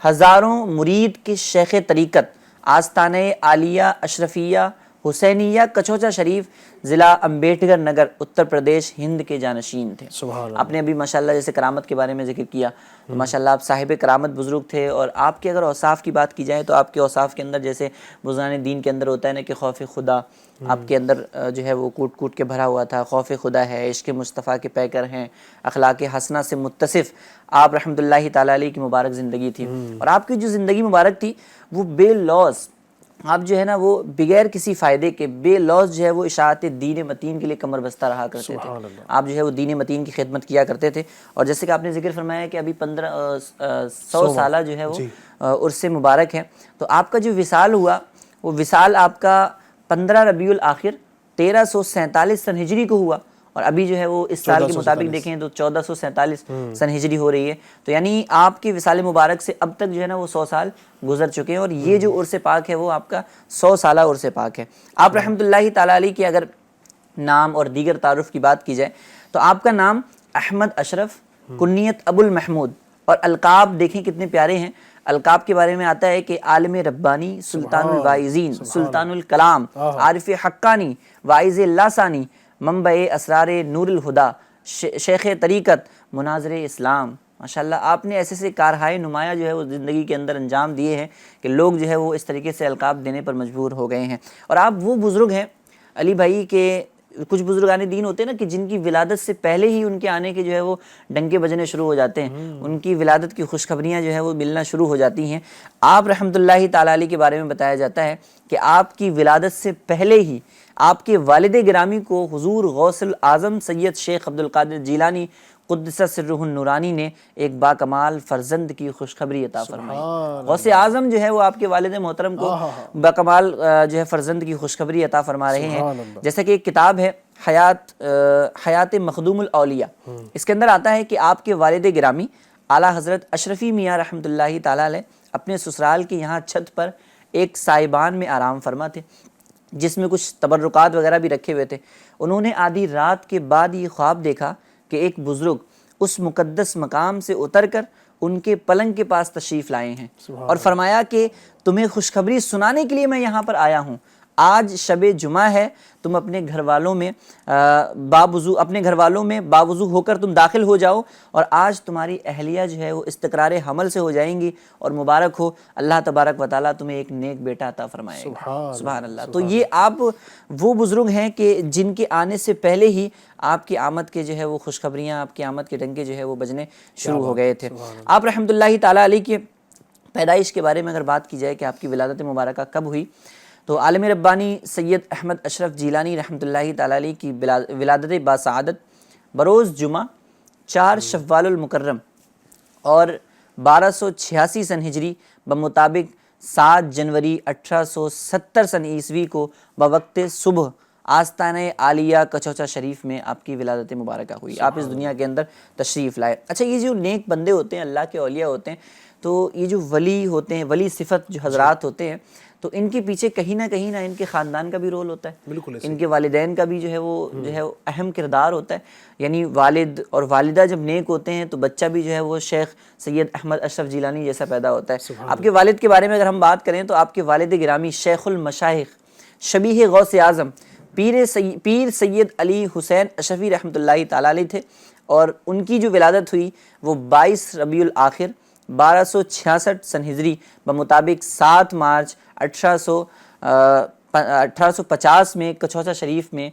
ہزاروں مرید کے شیخ طریقت، آستانہ عالیہ اشرفیہ حسینیہ کچھوچا شریف، ضلع امبیڈکر نگر، اتر پردیش، ہند کے جانشین تھے۔ آپ نے ابھی ماشاءاللہ جیسے کرامت کے بارے میں ذکر کیا، تو ماشاءاللہ آپ صاحب کرامت بزرگ تھے، اور آپ کے اگر اوصاف کی بات کی جائے تو آپ کے اوصاف کے اندر جیسے بزرگان دین کے اندر ہوتا ہے نا کہ خوف خدا آپ کے اندر جو ہے وہ کوٹ کوٹ کے بھرا ہوا تھا۔ خوف خدا ہے، عشق مصطفیٰ کے پیکر ہیں، اخلاق حسنہ سے متصف آپ رحمۃ اللہ تعالیٰ علیہ کی مبارک زندگی تھی، اور آپ کی جو زندگی مبارک تھی وہ بے لوز، آپ جو ہے نا وہ بغیر کسی فائدے کے بے لوز جو ہے وہ اشاعت دین متین کے لیے کمر بستہ رہا کرتے تھے۔ آپ جو ہے وہ دین متین کی خدمت کیا کرتے تھے، اور جیسے کہ آپ نے ذکر فرمایا کہ ابھی 100 سالہ جو ہے وہ عرس مبارک ہے، تو آپ کا جو وصال ہوا وہ وصال آپ کا 15 ربیع الاخر 1347 سن ہجری کو ہوا، اور ابھی جو ہے وہ اس سال کے مطابق دیکھیں تو 1447 سن ہجری ہو رہی ہے، تو یعنی آپ کے وصال مبارک سے اب تک جو ہے نا وہ 100 سال گزر چکے ہیں، اور یہ جو عرس پاک ہے وہ آپ کا 100 سالہ عرس پاک ہے۔ آپ رحمۃ اللہ تعالیٰ علیہ کے اگر نام اور دیگر تعارف کی بات کی جائے تو آپ کا نام احمد اشرف، کنیت ابو المحمود، اور القاب دیکھیں کتنے پیارے ہیں۔ القاب کے بارے میں آتا ہے کہ عالم ربانی، سلطان الواعظین، سلطان الکلام، عارف حقانی، واعظ لاسانی، منبع اسرار نور الہدا، شیخ طریقت، مناظر اسلام۔ ماشاءاللہ آپ نے ایسے کارہائے نمایاں جو ہے وہ زندگی کے اندر انجام دیے ہیں کہ لوگ جو ہے وہ اس طریقے سے القاب دینے پر مجبور ہو گئے ہیں، اور آپ وہ بزرگ ہیں علی بھائی کے کچھ بزرگان دین ہوتے ہیں نا کہ جن کی ولادت سے پہلے ہی ان کے آنے کے جو ہے وہ ڈنکے بجنے شروع ہو جاتے ہیں، ان کی ولادت کی خوشخبریاں جو ہے وہ ملنا شروع ہو جاتی ہیں۔ آپ رحمۃ اللہ تعالیٰ علیہ کے بارے میں بتایا جاتا ہے کہ آپ کی ولادت سے پہلے ہی آپ کے والد گرامی کو حضور غوث الاعظم سید شیخ عبد القادر جیلانی قدس سرہ النورانی نے ایک باکمال فرزند کی خوشخبری عطا فرمائی۔ غوث اعظم جو ہے وہ آپ کے والد محترم کو باکمال جو ہے فرزند کی خوشخبری عطا فرما رہے ہیں۔ جیسا کہ ایک کتاب ہے حیات مخدوم الاولیاء، اس کے اندر آتا ہے کہ آپ کے والد گرامی اعلیٰ حضرت اشرفی میاں رحمۃ اللہ تعالیٰ علیہ اپنے سسرال کی یہاں چھت پر ایک سائبان میں آرام فرما تھے، جس میں کچھ تبرکات وغیرہ بھی رکھے ہوئے تھے۔ انہوں نے آدھی رات کے بعد یہ خواب دیکھا کہ ایک بزرگ اس مقدس مقام سے اتر کر ان کے پلنگ کے پاس تشریف لائے ہیں، اور فرمایا کہ تمہیں خوشخبری سنانے کے لیے میں یہاں پر آیا ہوں۔ آج شب جمعہ ہے، تم اپنے گھر والوں میں باوضو ہو کر تم داخل ہو جاؤ، اور آج تمہاری اہلیہ جو ہے وہ استقرار حمل سے ہو جائیں گی، اور مبارک ہو، اللہ تبارک و تعالیٰ تمہیں ایک نیک بیٹا عطا فرمائے گا۔ سبحان اللہ۔ تو یہ آپ وہ بزرگ ہیں کہ جن کے آنے سے پہلے ہی آپ کی آمد کے جو ہے وہ خوشخبریاں، آپ کی آمد کے ڈنکے جو ہے وہ بجنے شروع ہو گئے تھے۔ آپ رحمۃ اللہ تعالیٰ علیہ کی پیدائش کے بارے میں اگر بات کی جائے کہ آپ کی ولادت مبارکہ کب ہوئی، تو عالم ربانی سید احمد اشرف جیلانی رحمۃ اللہ تعالیٰ علیہ کی ولادت باسعادت بروز جمعہ 4 شوال المکرم اور 1286 سن ہجری بمطابق 7 جنوری 1870 سن عیسوی کو بوقت صبح آستانہ عالیہ کچوچا شریف میں آپ کی ولادت مبارکہ ہوئی۔ آپ اس دنیا کے اندر تشریف لائے۔ اچھا، یہ جو نیک بندے ہوتے ہیں، اللہ کے اولیاء ہوتے ہیں، تو یہ جو ولی ہوتے ہیں، ولی صفت جو حضرات ہوتے ہیں، تو ان کے پیچھے کہیں نہ ان کے خاندان کا بھی رول ہوتا ہے، بالکل ان کے والدین کا بھی جو ہے اہم کردار ہوتا ہے۔ یعنی والد اور والدہ جب نیک ہوتے ہیں تو بچہ بھی جو ہے وہ شیخ سید احمد اشرف جیلانی جیسا پیدا ہوتا ہے۔ آپ کے والد کے بارے میں اگر ہم بات کریں تو آپ کے والد گرامی شیخ المشائخ شبیہ غوث اعظم پیر سید علی حسین اشرفی رحمۃ اللہ تعالیٰ علیہ تھے، اور ان کی جو ولادت ہوئی وہ 22 ربیع الآخر 1266 سن ہجری بمطابق 7 مارچ 1850 میں کچوچا شریف میں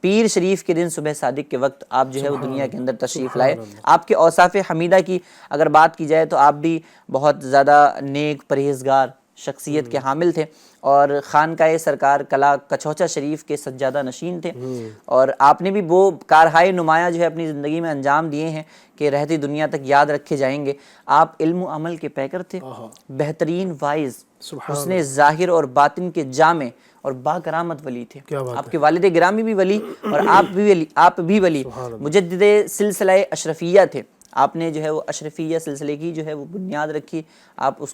پیر شریف کے دن صبح صادق کے وقت آپ جو ہے وہ دنیا کے اندر تشریف لائے۔ آپ کے اوصاف حمیدہ کی اگر بات کی جائے تو آپ بھی بہت زیادہ نیک پرہیزگار شخصیت کے حامل تھے، اور خانقاہ سرکار کلا کچوچا شریف کے سجادہ نشین تھے، اور آپ نے بھی وہ کارہائے نمایاں جو ہے اپنی زندگی میں انجام دیے ہیں کہ رہتی دنیا تک یاد رکھے جائیں گے۔ آپ علم و عمل کے پیکر تھے، بہترین وائز، حسن ظاہر اور باطن کے جامع اور با کرامت ولی تھے۔ آپ کے والد گرامی بھی ولی اور آپ بھی ولی، مجدد سلسلہ اشرفیہ تھے۔ آپ نے جو ہے وہ اشرفیہ سلسلے کی جو ہے وہ بنیاد رکھی، آپ اس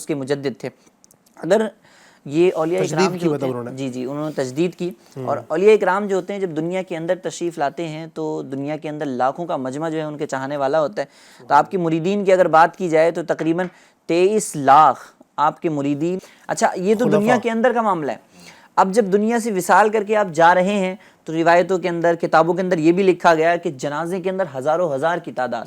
کے مجدد تھے۔ اگر یہ اولیاء اکرام جو ہوتے ہیں، جی انہوں نے تجدید کی، اور اولیاء اکرام جو ہوتے ہیں جب دنیا کے اندر تشریف لاتے ہیں تو دنیا کے اندر لاکھوں کا مجمع جو ہے ان کے چاہنے والا ہوتا ہے۔ تو آپ کے مریدین کی اگر بات کی جائے تو تقریباً 23 لاکھ آپ کے مریدین۔ اچھا، یہ تو دنیا کے اندر کا معاملہ ہے۔ اب جب دنیا سے وصال کر کے آپ جا رہے ہیں تو روایتوں کے اندر، کتابوں کے اندر یہ بھی لکھا گیا کہ جنازے کے اندر ہزاروں ہزار کی تعداد۔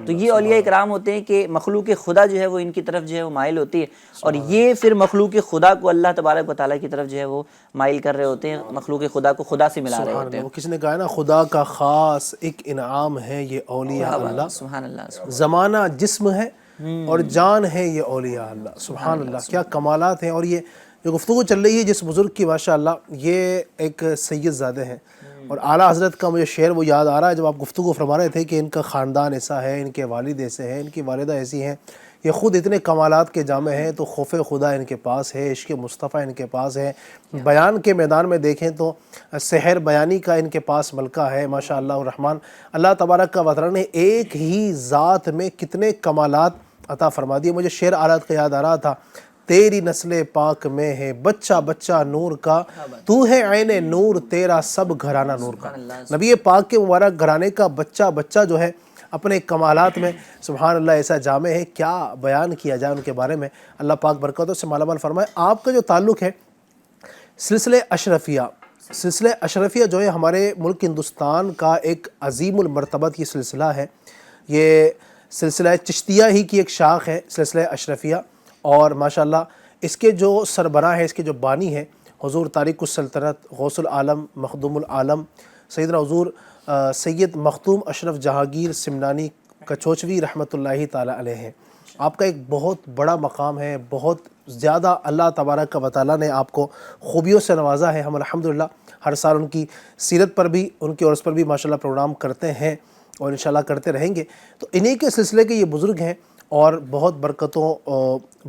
تو یہ اولیاء اکرام ہوتے ہیں کہ مخلوق خدا جو ہے وہ ان کی طرف جو ہے وہ مائل ہوتی ہے، اور یہ پھر مخلوق خدا کو اللہ تبارک و تعالیٰ کی طرف جو ہے وہ مائل کر رہے ہوتے ہیں، مخلوق خدا کو خدا سے ملا رہے ہوتے ہیں۔ کسی نے کہا نا، خدا کا خاص ایک انعام ہے یہ اولیاء اللہ، سبحان اللہ۔ زمانہ جسم ہے اور جان ہے یہ اولیاء اللہ۔ سبحان اللہ، کیا کمالات ہیں۔ اور یہ جو گفتگو چل رہی ہے جس بزرگ کی، ماشاءاللہ یہ ایک سید زادے ہیں، اور اعلیٰ حضرت کا مجھے شعر وہ یاد آ رہا ہے جب آپ گفتگو فرما رہے تھے کہ ان کا خاندان ایسا ہے، ان کے والد ایسے ہیں، ان کی والدہ ایسی ہیں، یہ خود اتنے کمالات کے جامع ہیں، تو خوف خدا ان کے پاس ہے، عشق مصطفیٰ ان کے پاس ہے، بیان کے میدان میں دیکھیں تو سحر بیانی کا ان کے پاس ملکہ ہے، ماشاءاللہ الرحمن۔ اللہ تبارک و تعالیٰ نے ایک ہی ذات میں کتنے کمالات عطا فرما دیے۔ مجھے شعر آلات کا یاد آ رہا تھا، تیری نسل پاک میں ہے بچہ بچہ نور کا، تو ہے عین نور تیرا سب گھرانہ نور کا۔ نبی پاک کے مبارک گھرانے کا بچہ بچہ جو ہے اپنے کمالات میں سبحان اللہ ایسا جامع ہے، کیا بیان کیا جائے ان کے بارے میں۔ اللہ پاک برکاتوں سے مالا مال فرمائے۔ آپ کا جو تعلق ہے سلسلہ اشرفیہ جو ہے ہمارے ملک ہندوستان کا ایک عظیم المرتبت یہ سلسلہ ہے، یہ سلسلہ چشتیہ ہی کی ایک شاخ ہے سلسلہ اشرفیہ، اور ماشاءاللہ اس کے جو سربراہ ہیں، اس کے جو بانی ہیں حضور تارک السلطنت غوث العالم مخدوم العالم سیدنا حضور سید مختوم اشرف جہانگیر سمنانی کچوچوی رحمۃ اللہ تعالیٰ علیہ ہیں۔ آپ کا ایک بہت بڑا مقام ہے، بہت زیادہ اللہ تبارک و تعالیٰ نے آپ کو خوبیوں سے نوازا ہے۔ ہم الحمدللہ ہر سال ان کی سیرت پر بھی، ان کے عرس پر بھی ماشاءاللہ پروگرام کرتے ہیں، اور انشاءاللہ کرتے رہیں گے۔ تو انہی کے سلسلے کے یہ بزرگ ہیں، اور بہت برکتوں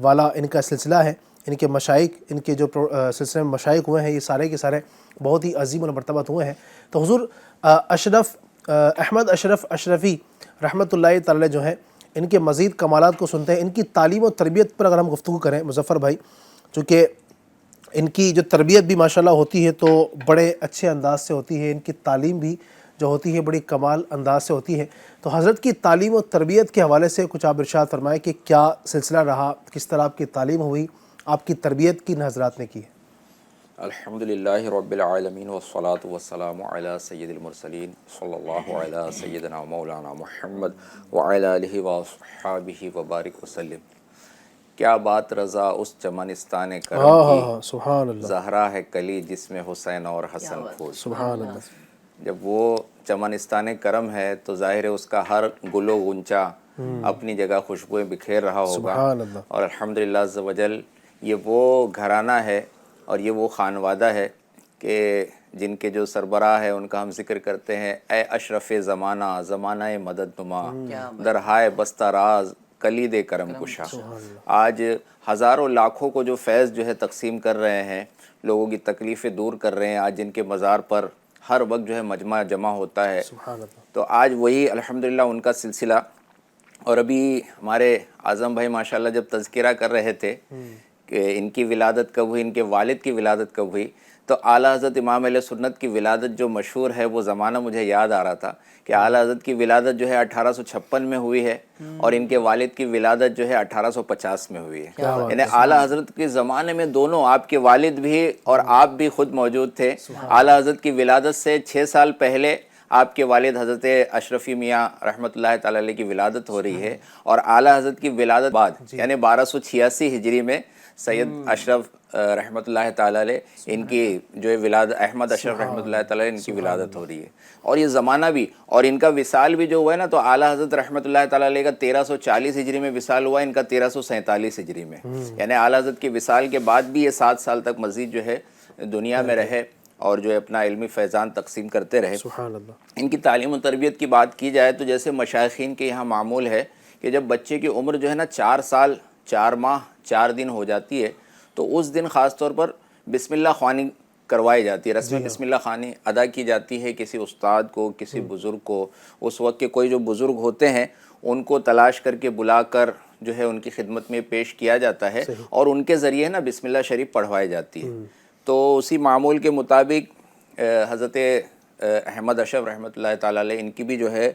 والا ان کا سلسلہ ہے۔ ان کے مشائخ، ان کے جو سلسلے میں مشائخ ہوئے ہیں، یہ سارے کے سارے بہت ہی عظیم المرتبت ہوئے ہیں۔ تو حضور احمد اشرف اشرفی رحمۃ اللہ تعالی جو ہیں، ان کے مزید کمالات کو سنتے ہیں۔ ان کی تعلیم و تربیت پر اگر ہم گفتگو کریں مظفر بھائی، چونکہ ان کی جو تربیت بھی ماشاءاللہ ہوتی ہے تو بڑے اچھے انداز سے ہوتی ہے، ان کی تعلیم بھی جو ہوتی ہے بڑی کمال انداز سے ہوتی ہے۔ تو حضرت کی تعلیم و تربیت کے حوالے سے کچھ آپ ارشاد فرمائیں کہ کیا سلسلہ رہا، کس طرح آپ کی تعلیم ہوئی، آپ کی تربیت کن حضرات نے کی ہے؟ الحمدللہ رب العالمین والصلاة والسلام علی سید المرسلین صلی اللہ علی سیدنا مولانا محمد وعلی آلہ واصحابہ وبارک وسلم۔ کیا بات رضا اس چمنستان کرم کی، سبحان اللہ، زہرا ہے کلی جس میں حسین اور حسن پھول۔ سبحان اللہ، جب وہ چمنستان کرم ہے تو ظاہر ہے اس کا ہر گل و غنچہ اپنی جگہ خوشبوئیں بکھیر رہا ہوگا، سبحان اللہ، اور الحمدللہ عز و جل یہ وہ گھرانہ ہے اور یہ وہ خانوادہ ہے کہ جن کے جو سربراہ ہے ان کا ہم ذکر کرتے ہیں، اے اشرف زمانہ، زمانہ مدد نما، درہائے بستہ راز کلید کرم کشا۔ آج ہزاروں لاکھوں کو جو فیض جو ہے تقسیم کر رہے ہیں، لوگوں کی تکلیفیں دور کر رہے ہیں، آج جن کے مزار پر ہر وقت جو ہے مجمع جمع ہوتا ہے، تو آج وہی الحمدللہ ان کا سلسلہ۔ اور ابھی ہمارے اعظم بھائی ماشاءاللہ جب تذکرہ کر رہے تھے کہ ان کی ولادت کب ہوئی، ان کے والد کی ولادت کب ہوئی، تو اعلیٰ حضرت امام اہل سنت کی ولادت جو مشہور ہے وہ زمانہ مجھے یاد آ رہا تھا کہ اعلیٰ حضرت کی ولادت جو ہے 1856 میں ہوئی ہے اور ان کے والد کی ولادت جو ہے 1850 میں ہوئی ہے۔ یعنی اعلیٰ حضرت کے زمانے میں دونوں، آپ کے والد بھی اور آپ بھی خود موجود تھے۔ اعلیٰ حضرت کی ولادت سے 6 سال پہلے آپ کے والد حضرت اشرفی میاں رحمۃ اللہ تعالی علیہ کی ولادت ہو رہی ہے، اور اعلیٰ حضرت کی ولادت بعد یعنی 1286 ہجری میں سید اشرف رحمۃ اللہ تعالی علیہ ان کی جو ہے ولادت، احمد اشرف رحمۃ اللہ تعالی علیہ ان کی ولادت ہو رہی ہے، اور یہ زمانہ بھی اور ان کا وصال بھی جو ہوا ہے نا، تو اعلیٰ حضرت رحمۃ اللہ تعالی علیہ کا 1340 ہجری میں وصال ہوا، ان کا 1347 ہجری میں، یعنی اعلیٰ حضرت کے وصال کے بعد بھی یہ 7 سال تک مزید جو ہے دنیا میں رہے اور جو ہے اپنا علمی فیضان تقسیم کرتے رہے۔ سبحان اللہ۔ ان کی تعلیم و تربیت کی بات کی جائے تو جیسے مشائخین کے یہاں معمول ہے کہ جب بچے کی عمر جو ہے نا 4 سال 4 ماہ 4 دن ہو جاتی ہے تو اس دن خاص طور پر بسم اللہ خوانی کروائی جاتی ہے، رسم بسم اللہ خوانی ادا کی جاتی ہے کسی استاد کو، کسی بزرگ کو۔ اس وقت کے کوئی جو بزرگ ہوتے ہیں ان کو تلاش کر کے بلا کر جو ہے ان کی خدمت میں پیش کیا جاتا ہے اور ان کے ذریعے نا بسم اللہ شریف پڑھوائی جاتی ہے۔ تو اسی معمول کے مطابق حضرت احمد اشرف رحمۃ اللہ تعالی علیہ ان کی بھی جو ہے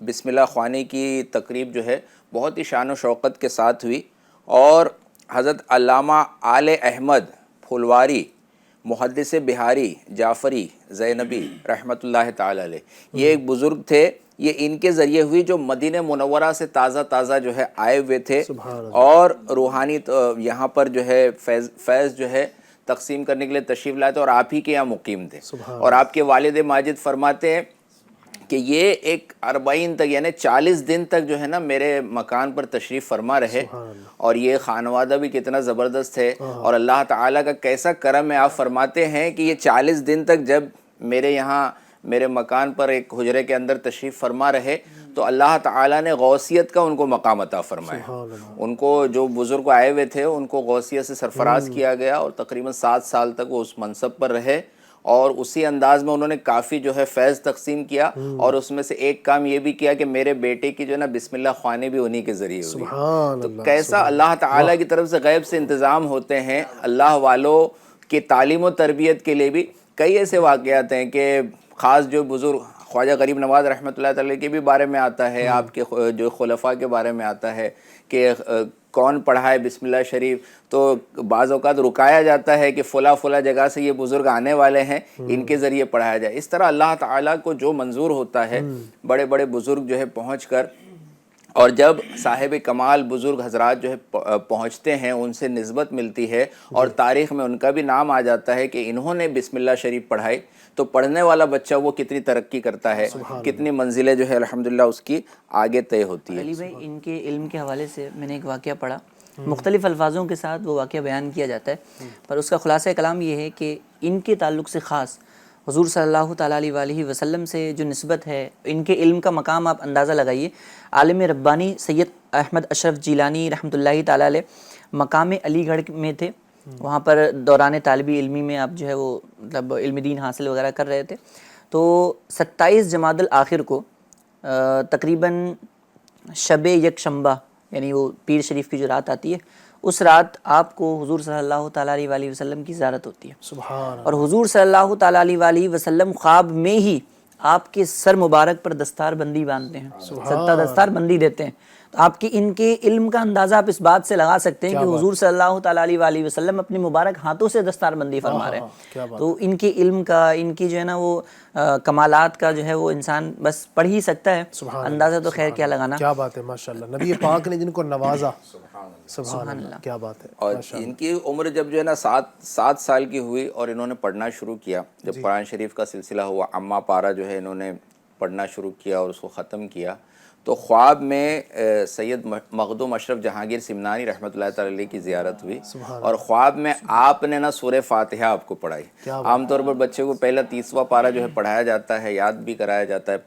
بسم اللہ خوانی کی تقریب جو ہے بہت ہی شان و شوقت کے ساتھ ہوئی، اور حضرت علامہ آل احمد پھلواری محدث بہاری جعفری زینبی رحمۃ اللہ تعالی علیہ، یہ ایک بزرگ تھے، یہ ان کے ذریعے ہوئی جو مدینہ منورہ سے تازہ جو ہے آئے ہوئے تھے اور روحانی یہاں پر جو ہے فیض جو ہے تقسیم کرنے کے لیے تشریف لائے تھے، اور آپ ہی کے یہاں مقیم تھے۔ اور آپ کے والد ماجد فرماتے ہیں کہ یہ ایک 40 تک یعنی 40 دن تک جو ہے نا میرے مکان پر تشریف فرما رہے، اور یہ خانوادہ بھی کتنا زبردست ہے اور اللہ تعالیٰ کا کیسا کرم ہے۔ آپ فرماتے ہیں کہ یہ 40 دن تک جب میرے یہاں میرے مکان پر ایک حجرے کے اندر تشریف فرما رہے تو اللہ تعالیٰ نے غوثیت کا ان کو مقام عطا فرمایا۔ ان کو جو بزرگ آئے ہوئے تھے ان کو غوثیت سے سرفراز کیا گیا، اور تقریباً 7 سال تک وہ اس منصب پر رہے، اور اسی انداز میں انہوں نے کافی جو ہے فیض تقسیم کیا، اور اس میں سے ایک کام یہ بھی کیا کہ میرے بیٹے کی جو ہے نا بسم اللہ خوانی بھی انہی کے ذریعے ہوئی۔ تو کیسا اللہ تعالیٰ کی طرف سے غیب سے انتظام ہوتے ہیں۔ اللہ والوں کی تعلیم و تربیت کے لیے بھی کئی ایسے واقعات ہیں کہ خاص جو بزرگ خواجہ غریب نواز رحمۃ اللہ تعالی کے بھی بارے میں آتا ہے، آپ کے جو خلفاء کے بارے میں آتا ہے کہ کون پڑھائے بسم اللہ شریف، تو بعض اوقات رکایا جاتا ہے کہ فلاں جگہ سے یہ بزرگ آنے والے ہیں، ان کے ذریعے پڑھایا جائے۔ اس طرح اللہ تعالیٰ کو جو منظور ہوتا ہے بڑے بڑے بزرگ جو ہے پہنچ کر، اور جب صاحب کمال بزرگ حضرات جو ہے پہنچتے ہیں ان سے نسبت ملتی ہے اور تاریخ میں ان کا بھی نام آ جاتا ہے کہ انہوں نے بسم اللہ شریف پڑھائی، تو پڑھنے والا بچہ وہ کتنی ترقی کرتا ہے، کتنی منزلیں جو ہے الحمدللہ اس کی آگے طے ہوتی ہے۔ علی بھائی ان کے علم کے حوالے سے میں نے ایک واقعہ پڑھا، مختلف الفاظوں کے ساتھ وہ واقعہ بیان کیا جاتا ہے، پر اس کا خلاصہ کلام یہ ہے کہ ان کے تعلق سے خاص حضور صلی اللہ تعالیٰ علیہ وآلہ وسلم سے جو نسبت ہے، ان کے علم کا مقام آپ اندازہ لگائیے۔ عالم ربانی سید احمد اشرف جیلانی رحمۃ اللہ تعالیٰ علیہ مقام علی گڑھ میں تھے، وہاں پر دوران طالبی علمی میں آپ جو ہے وہ مطلب علم دین حاصل وغیرہ کر رہے تھے، تو 27 جمادی الآخر کو تقریباً شب یکشنبہ یعنی وہ پیر شریف کی جو رات آتی ہے، اس رات آپ کو حضور صلی اللہ تعالیٰ علیہ وآلہ وسلم کی زیارت ہوتی ہے، سبحان اور حضور صلی اللہ تعالیٰ علیہ وآلہ وسلم خواب میں ہی آپ کے سر مبارک پر دستار بندی باندھتے ہیں، دستار بندی دیتے ہیں۔ تو آپ کی ان کے علم کا اندازہ آپ اس بات سے لگا سکتے ہیں کہ حضور صلی اللہ تعالیٰ علیہ وآلہ وسلم اپنے مبارک ہاتھوں سے دستار بندی فرما رہے ہیں. تو ان کے علم کا، ان کی جو ہے نا وہ کمالات کا جو ہے وہ انسان بس پڑھ ہی سکتا ہے، اندازہ تو خیر کیا لگانا. کیا بات ہے ماشاءاللہ، نبی پاک نے جن کو نوازا، سبحان اللہ، کیا بات ہے. اور ان کی عمر جب جو ہے نا 7 سال کی ہوئی اور انہوں نے پڑھنا شروع کیا، جب قرآن شریف کا سلسلہ ہوا، اما پارہ جو ہے انہوں نے پڑھنا شروع کیا اور اس کو ختم کیا، تو خواب میں سید مخدوم اشرف جہانگیر سمنانی رحمۃ اللہ تعالی علیہ کی زیارت ہوئی، اور خواب میں آپ نے نا سورہ فاتحہ آپ کو پڑھائی. عام طور پر بچے کو پہلا 30واں پارہ جو ہے پڑھایا جاتا ہے، یاد بھی کرایا جاتا ہے،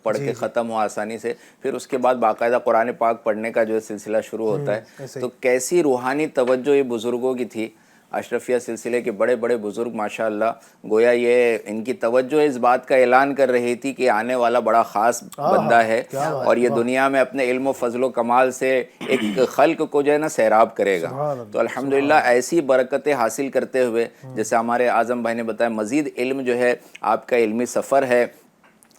پڑھ کے ختم ہو آسانی سے، پھر اس کے بعد باقاعدہ قرآن پاک پڑھنے کا جو ہے سلسلہ شروع ہوتا ہے. تو کیسی روحانی توجہ یہ بزرگوں کی تھی، اشرفیہ سلسلے کے بڑے بڑے بزرگ ماشاءاللہ، گویا یہ ان کی توجہ اس بات کا اعلان کر رہی تھی کہ آنے والا بڑا خاص بندہ ہے، اور یہ دنیا میں اپنے علم و فضل و کمال سے ایک خلق کو جو ہے نا سیراب کرے گا. تو الحمدللہ ایسی برکتیں حاصل کرتے ہوئے، جیسے ہمارے اعظم بھائی نے بتایا، مزید علم جو ہے آپ کا علمی سفر ہے.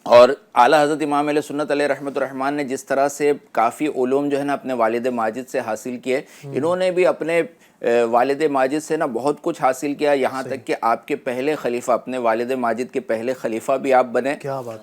اور اعلیٰ حضرت امام علیہ سنت علیہ رحمۃ الرحمن نے جس طرح سے کافی علوم جو ہے نا اپنے والد ماجد سے حاصل کیے، انہوں نے بھی اپنے والد ماجد سے نا بہت کچھ حاصل کیا، یہاں تک کہ آپ کے پہلے خلیفہ، اپنے والد ماجد کے پہلے خلیفہ بھی آپ بنے،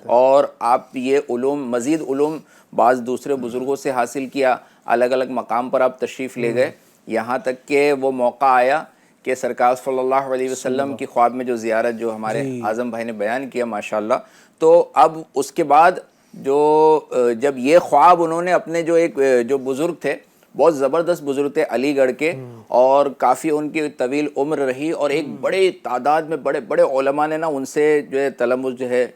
اور آپ یہ علوم، مزید علوم بعض دوسرے بزرگوں سے حاصل کیا، الگ الگ مقام پر آپ تشریف لے گئے، یہاں تک کہ وہ موقع آیا کہ سرکار صلی اللہ علیہ وسلم کی خواب میں جو زیارت جو ہمارے اعظم بھائی نے بیان کیا ماشاءاللہ. تو اب اس کے بعد جب یہ خواب انہوں نے اپنے جو بزرگ تھے، بہت زبردست بزرگ تھے علی گڑھ کے، اور کافی ان کی طویل عمر رہی، اور ایک بڑے تعداد میں بڑے بڑے علماء نے نا ان سے جو ہے تلمذ جو ہے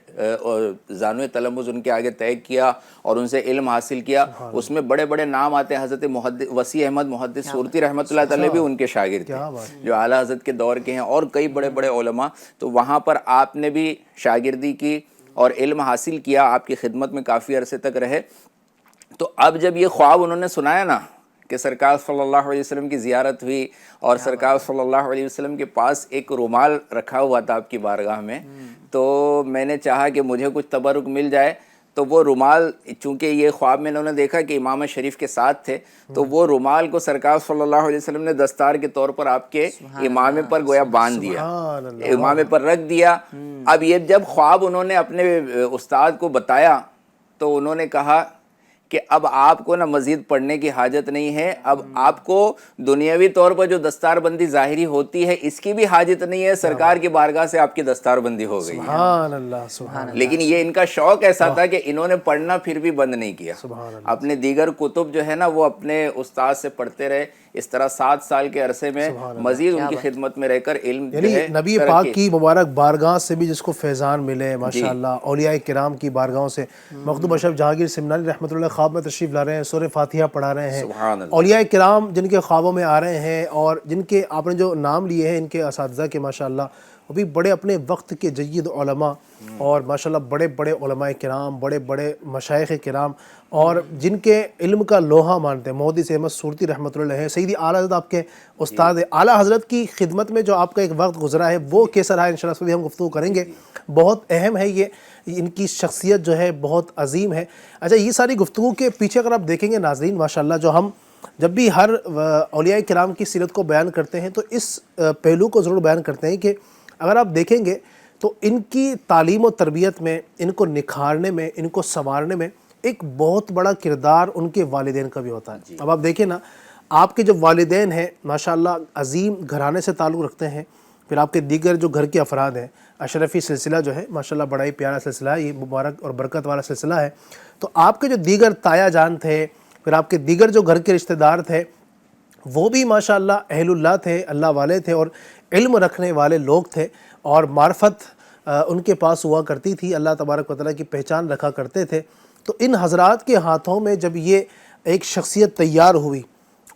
زانوِ تلمذ ان کے آگے طے کیا اور ان سے علم حاصل کیا. اس میں بڑے بڑے نام آتے ہیں، حضرت وسیع احمد محدث صورتی رحمۃ اللہ تعالی بھی ان کے شاگرد تھے جو اعلیٰ حضرت کے دور کے ہیں، اور کئی بڑے بڑے علماء. تو وہاں پر آپ نے بھی شاگردی کی اور علم حاصل کیا، آپ کی خدمت میں کافی عرصے تک رہے. تو اب جب یہ خواب انہوں نے سنایا نا کہ سرکار صلی اللہ علیہ وسلم کی زیارت ہوئی، اور سرکار صلی اللہ علیہ وسلم کے پاس ایک رومال رکھا ہوا تھا آپ کی بارگاہ میں، تو میں نے چاہا کہ مجھے کچھ تبرک مل جائے. تو وہ رومال، چونکہ یہ خواب میں انہوں نے دیکھا کہ امام شریف کے ساتھ تھے، تو وہ رومال کو سرکار صلی اللہ علیہ وسلم نے دستار کے طور پر آپ کے امامے پر گویا باندھ دیا، امامے پر رکھ دیا. اب یہ جب خواب انہوں نے اپنے استاد کو بتایا، تو انہوں نے کہا کہ اب آپ کو نا مزید پڑھنے کی حاجت نہیں ہے، اب آپ کو دنیاوی طور پر جو دستار بندی ظاہری ہوتی ہے اس کی بھی حاجت نہیں ہے، سرکار کی بارگاہ سے آپ کی دستار بندی ہو گئی ہے. سبحان اللہ، سبحان اللہ. لیکن یہ ان کا شوق ایسا تھا کہ انہوں نے پڑھنا پھر بھی بند نہیں کیا، اپنے دیگر کتب جو ہے نا وہ اپنے استاد سے پڑھتے رہے. اس طرح 7 سال کے عرصے میں مزید ان کی خدمت میں رہ کر علم یعنی نبی پاک کی مبارک بارگاہ سے بھی جس کو فیضان ملے ماشاءاللہ، اولیاء کرام کی بارگاہوں سے. مخدوم اشرف جہانگیر سمنانی رحمۃ اللہ خواب میں تشریف لا رہے ہیں، سورہ فاتحہ پڑھا رہے ہیں. اولیاء کرام جن کے خوابوں میں آ رہے ہیں، اور جن کے آپ نے جو نام لیے ہیں ان کے اساتذہ کے ماشاءاللہ، وہ بھی بڑے اپنے وقت کے جید علماء، اور ماشاءاللہ بڑے بڑے علماء کرام، بڑے بڑے مشائخ کرام، اور جن کے علم کا لوہا مانتے ہیں. محدث احمد صورتی رحمۃ اللہ علیہ، سیدی اعلیٰ حضرت آپ کے استاد اعلیٰ حضرت کی خدمت میں جو آپ کا ایک وقت گزرا ہے وہ کیسا رہا، انشاءاللہ اس پہ بھی ہم گفتگو کریں گے. بہت اہم ہے یہ، ان کی شخصیت جو ہے بہت عظیم ہے. اچھا، یہ ساری گفتگو کے پیچھے اگر آپ دیکھیں گے ناظرین ماشاءاللہ، جو ہم جب بھی ہر اولیاء کرام کی سیرت کو بیان کرتے ہیں تو اس پہلو کو ضرور بیان کرتے ہیں کہ اگر آپ دیکھیں گے تو ان کی تعلیم و تربیت میں، ان کو نکھارنے میں، ان کو سنوارنے میں ایک بہت بڑا کردار ان کے والدین کا بھی ہوتا ہے. اب آپ دیکھیں نا، آپ کے جو والدین ہیں ماشاءاللہ عظیم گھرانے سے تعلق رکھتے ہیں، پھر آپ کے دیگر جو گھر کے افراد ہیں، اشرفی سلسلہ جو ہے ماشاءاللہ بڑا ہی پیارا سلسلہ ہے، یہ مبارک اور برکت والا سلسلہ ہے. تو آپ کے جو دیگر تایا جان تھے، پھر آپ کے دیگر جو گھر کے رشتہ دار تھے، وہ بھی ماشاءاللہ اہل اللہ تھے، اللہ والے تھے، اور علم رکھنے والے لوگ تھے، اور معرفت ان کے پاس ہوا کرتی تھی، اللہ تبارک و تعالیٰ کی پہچان رکھا کرتے تھے. تو ان حضرات کے ہاتھوں میں جب یہ ایک شخصیت تیار ہوئی،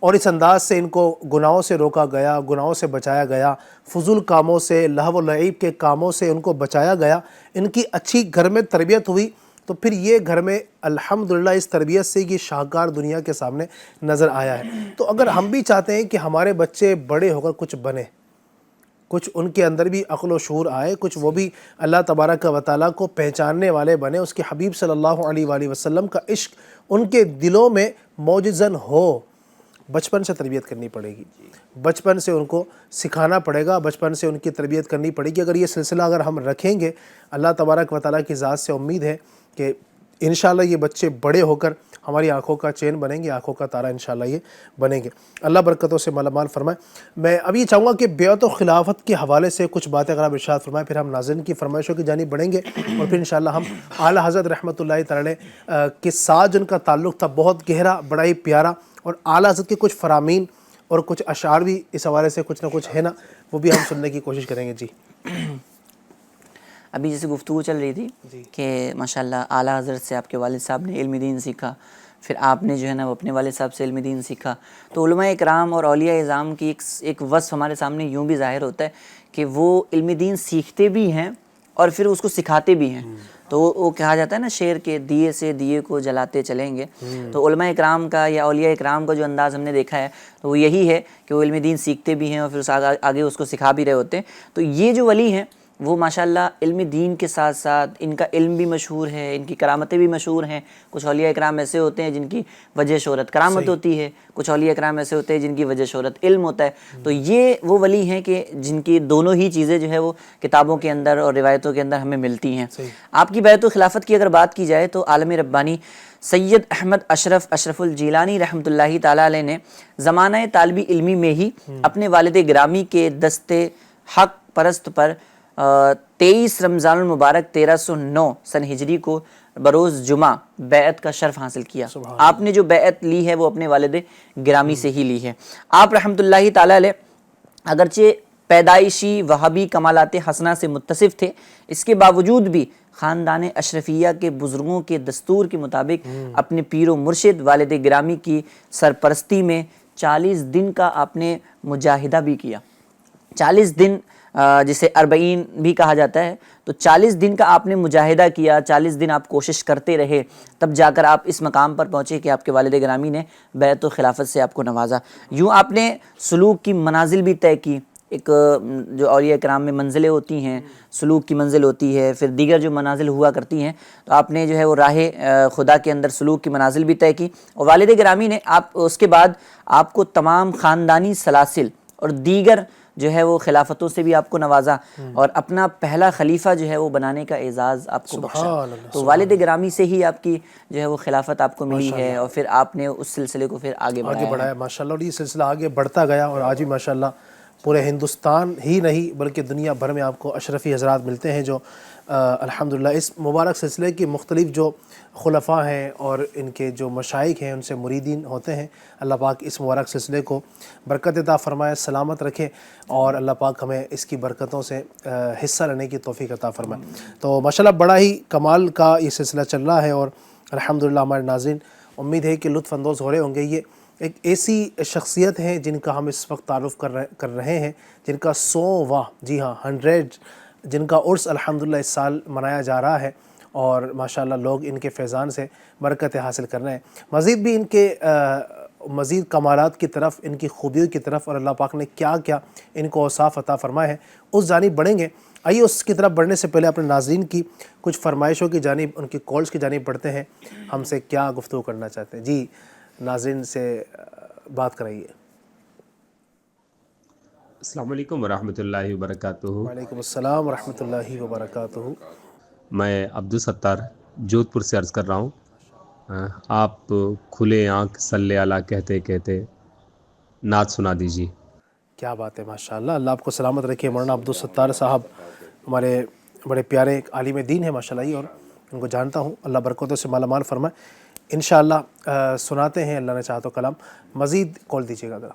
اور اس انداز سے ان کو گناہوں سے روکا گیا، گناہوں سے بچایا گیا، فضول کاموں سے، لہو و لعب کے کاموں سے ان کو بچایا گیا، ان کی اچھی گھر میں تربیت ہوئی، تو پھر یہ گھر میں الحمدللہ اس تربیت سے یہ شاہکار دنیا کے سامنے نظر آیا ہے. تو اگر ہم بھی چاہتے ہیں کہ ہمارے بچے بڑے ہو کر کچھ بنے، کچھ ان کے اندر بھی عقل و شعور آئے، کچھ وہ بھی اللہ تبارک و تعالیٰ کو پہچاننے والے بنے، اس کے حبیب صلی اللہ علیہ وآلہ وسلم کا عشق ان کے دلوں میں موجزن ہو۔ بچپن سے تربیت کرنی پڑے گی، بچپن سے ان کو سکھانا پڑے گا، بچپن سے ان کی تربیت کرنی پڑے گی۔ اگر یہ سلسلہ اگر ہم رکھیں گے، اللہ تبارک و تعالیٰ کی ذات سے امید ہے کہ انشاءاللہ یہ بچے بڑے ہو کر ہماری آنکھوں کا چین بنیں گے، آنکھوں کا تارا انشاءاللہ یہ بنیں گے۔ اللہ برکتوں سے مالا مال فرمائے۔ میں اب یہ چاہوں گا کہ بیعت و خلافت کے حوالے سے کچھ باتیں اگر آپ ارشاد فرمائیں، پھر ہم ناظرین کی فرمائشوں کی جانب بڑھیں گے، اور پھر انشاءاللہ ہم اعلیٰ حضرت رحمۃ اللہ تعالی کے ساتھ جن کا تعلق تھا بہت گہرا، بڑا ہی پیارا، اور اعلیٰ حضرت کے کچھ فرامین اور کچھ اشعار بھی اس حوالے سے کچھ نہ کچھ ہے نا، وہ بھی ہم سننے کی کوشش کریں گے۔ جی ابھی جیسے گفتگو چل رہی تھی کہ ماشاءاللہ اعلیٰ حضرت سے آپ کے والد صاحب نے علم دین سیکھا، پھر آپ نے جو ہے نا وہ اپنے والد صاحب سے علم دین سیکھا، تو علماء اکرام اور اولیاء اعظام کی ایک وصف ہمارے سامنے یوں بھی ظاہر ہوتا ہے کہ وہ علم دین سیکھتے بھی ہیں اور پھر اس کو سکھاتے بھی ہیں۔ تو وہ کہا جاتا ہے نا شعر کے دیے سے دیے کو جلاتے چلیں گے، تو علماء اکرام کا یا اولیاء اکرام کا جو انداز ہم نے دیکھا ہے تو وہ یہی ہے کہ وہ علم دین سیکھتے بھی ہیں اور پھر آگے اس کو سکھا بھی رہے ہوتے ہیں۔ تو یہ جو ولی ہیں وہ ماشاءاللہ علم دین کے ساتھ ساتھ ان کا علم بھی مشہور ہے، ان کی کرامتیں بھی مشہور ہیں۔ کچھ اولیاء اکرام ایسے ہوتے ہیں جن کی وجہ شہرت کرامت ہوتی ہے، کچھ اولیاء اکرام ایسے ہوتے ہیں جن کی وجہ شہرت علم ہوتا ہے۔ تو یہ وہ ولی ہیں کہ جن کی دونوں ہی چیزیں جو ہے وہ کتابوں کے اندر اور روایتوں کے اندر ہمیں ملتی ہیں۔ آپ کی بیعت و خلافت کی اگر بات کی جائے تو عالم ربانی سید احمد اشرف الجیلانی رحمۃ اللہ تعالیٰ علیہ نے زمانہ طالب علمی میں ہی اپنے والد گرامی کے دست حق پرست پر 23 رمضان المبارک 1309 سن ہجری کو بروز جمعہ بیعت کا شرف حاصل کیا۔ آپ نے جو بیعت لی ہے وہ اپنے والد گرامی سے ہی لی ہے۔ آپ رحمۃ اللہ تعالیٰ علیہ اگرچہ پیدائشی وہابی کمالات حسنہ سے متصف تھے، اس کے باوجود بھی خاندان اشرفیہ کے بزرگوں کے دستور کے مطابق اپنے پیر و مرشد والد گرامی کی سرپرستی میں 40 دن کا آپ نے مجاہدہ بھی کیا۔ 40 دن جسے 40 بھی کہا جاتا ہے، تو 40 دن کا آپ نے مجاہدہ کیا، 40 دن آپ کوشش کرتے رہے، تب جا کر آپ اس مقام پر پہنچے کہ آپ کے والد گرامی نے بیعت و خلافت سے آپ کو نوازا۔ یوں آپ نے سلوک کی منازل بھی طے کی۔ ایک جو اولیاء کرام میں منزلیں ہوتی ہیں، سلوک کی منزل ہوتی ہے، پھر دیگر جو منازل ہوا کرتی ہیں، تو آپ نے جو ہے وہ راہ خدا کے اندر سلوک کی منازل بھی طے کی، اور والد گرامی نے اس کے بعد آپ کو تمام خاندانی سلاسل اور دیگر جو ہے وہ خلافتوں سے بھی آپ کو نوازا، اور اپنا پہلا خلیفہ جو ہے وہ بنانے کا اعزاز آپ کو بخشا۔ تو والد گرامی سے ہی آپ کی جو ہے وہ خلافت آپ کو ملی ہے، اور پھر آپ نے اس سلسلے کو پھر آگے بڑھایا ماشاءاللہ، اور یہ سلسلہ آگے بڑھتا گیا، اور آج بھی ماشاءاللہ پورے ہندوستان ہی نہیں بلکہ دنیا بھر میں آپ کو اشرفی حضرات ملتے ہیں جو الحمدللہ اس مبارک سلسلے کی مختلف جو خلفاء ہیں اور ان کے جو مشائخ ہیں ان سے مریدین ہوتے ہیں۔ اللہ پاک اس مبارک سلسلے کو برکت عطا فرمائے، سلامت رکھے، اور اللہ پاک ہمیں اس کی برکتوں سے حصہ لینے کی توفیق عطا فرمائے۔ تو ماشاءاللہ بڑا ہی کمال کا یہ سلسلہ چل رہا ہے، اور الحمدللہ ہمارے ناظرین امید ہے کہ لطف اندوز ہو رہے ہوں گے۔ یہ ایک ایسی شخصیت ہیں جن کا ہم اس وقت تعارف کر رہے ہیں، جن کا 100واں، جی ہاں 100، جن کا عرس الحمدللہ اس سال منایا جا رہا ہے، اور ماشاءاللہ لوگ ان کے فیضان سے برکتیں حاصل کر رہے ہیں۔ مزید بھی ان کے مزید کمالات کی طرف، ان کی خوبیوں کی طرف، اور اللہ پاک نے کیا کیا ان کو اوصاف عطا فرمائے ہیں، اس جانب بڑھیں گے۔ آئیے اس کی طرف بڑھنے سے پہلے اپنے ناظرین کی کچھ فرمائشوں کی جانب، ان کی کالز کی جانب بڑھتے ہیں۔ ہم سے کیا گفتگو کرنا چاہتے ہیں؟ جی ناظرین سے بات کرائیے۔ السلام علیکم ورحمۃ اللہ وبرکاتہ۔ وعلیکم السلام ورحمۃ اللہ وبرکاتہ۔ میں عبدالستار جودھ پور سے عرض کر رہا ہوں۔ آپ کھلے آنکھ صلی اللہ کہتے کہتے نعت سنا دیجیے۔ کیا بات ہے، ماشاءاللہ، اللہ آپ کو سلامت رکھے۔ مولانا عبدالستار صاحب ہمارے بڑے پیارے ایک عالم دین ہیں ماشاءاللہ، اور ان کو جانتا ہوں، اللہ برکتوں سے مالا مال فرمائے۔ انشاءاللہ سناتے ہیں اللہ نے چاہا تو کلام۔ مزید کال دیجیے گا ذرا۔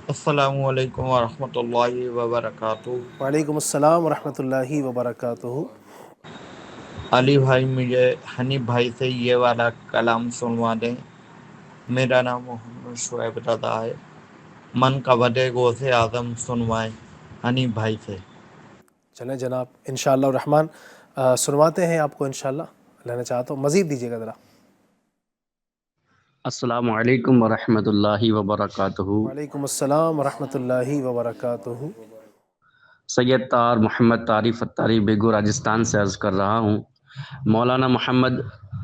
السلام علیکم ورحمۃ اللہ وبرکاتہ۔ وعلیکم السلام ورحمۃ اللہ وبرکاتہ۔ علی بھائی، مجھے حنیف بھائی سے یہ والا کلام سنوا دیں۔ میرا نام محمد شعیب رضا ہے۔ من کا بدے غوث اعظم سنوائیں حنیف بھائی سے۔ چلیں جناب، انشاءاللہ الرحمن سنواتے ہیں آپ کو انشاءاللہ، اللہ نے چاہا تو۔ مزید دیجیے گا ذرا۔ السلام علیکم ورحمۃ اللہ وبرکاتہ۔ وعلیکم السلام ورحمۃ اللہ وبرکاتہ۔ سید طاہر محمد طارق اتاری بیگو راجستھان سے عرض کر رہا ہوں۔ مولانا محمد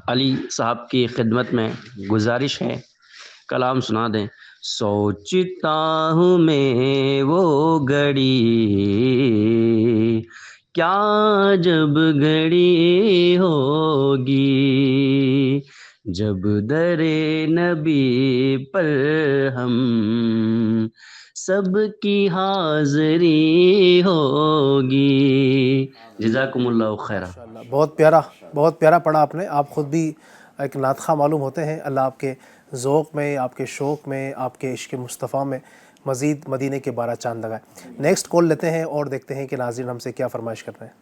علی صاحب کی خدمت میں گزارش ہے، کلام سنا دیں۔ سوچتا ہوں میں وہ گھڑی، کیا جب گھڑی ہوگی، جب در نبی پر ہم سب کی حاضری ہوگی۔ جزاکم اللہ خیرہ۔ ماشاءاللہ، بہت پیارا پڑھا آپ نے۔ آپ خود بھی ایک نعت خواں معلوم ہوتے ہیں۔ اللہ آپ کے ذوق میں، آپ کے شوق میں، آپ کے عشق مصطفیٰ میں مزید مدینے کے 12 چاند لگائے۔ نیکسٹ کال لیتے ہیں اور دیکھتے ہیں کہ ناظرین ہم سے کیا فرمائش کر رہے ہیں۔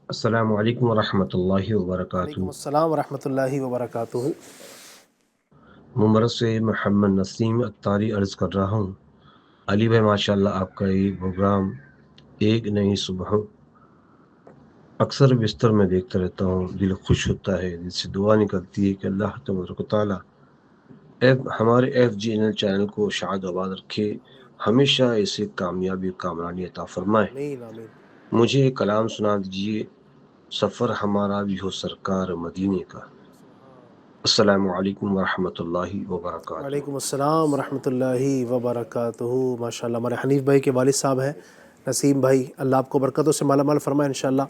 السلام علیکم ورحمۃ اللہ وبرکاتہ۔ وعلیکم السلام ورحمۃ اللہ وبرکاتہ۔ ممبر سے محمد نسیم اتاری عرض کر رہا ہوں۔ علی بھائی ماشاءاللہ آپ کا یہ پروگرام ایک نئی صبح اکثر بستر میں دیکھتا رہتا ہوں، دل خوش ہوتا ہے، دل سے دعا نکلتی ہے کہ اللہ تبارک و تعالیٰ ہمارے FGNL چینل کو شاد آباد رکھے، ہمیشہ ایسے کامیابی کامرانی عطا فرمائے۔ آمین آمین۔ مجھے ایک کلام سنا دیجیے، سفر ہمارا بھی ہو سرکار مدینے کا۔ السلام علیکم ورحمۃ اللہ وبرکاتہ۔ وعلیکم السلام ورحمۃ اللہ وبرکاتہ۔ ماشاءاللہ ہمارے حنیف بھائی کے والد صاحب ہیں نسیم بھائی، اللہ آپ کو برکتوں سے مالا مال فرمائے۔ انشاءاللہ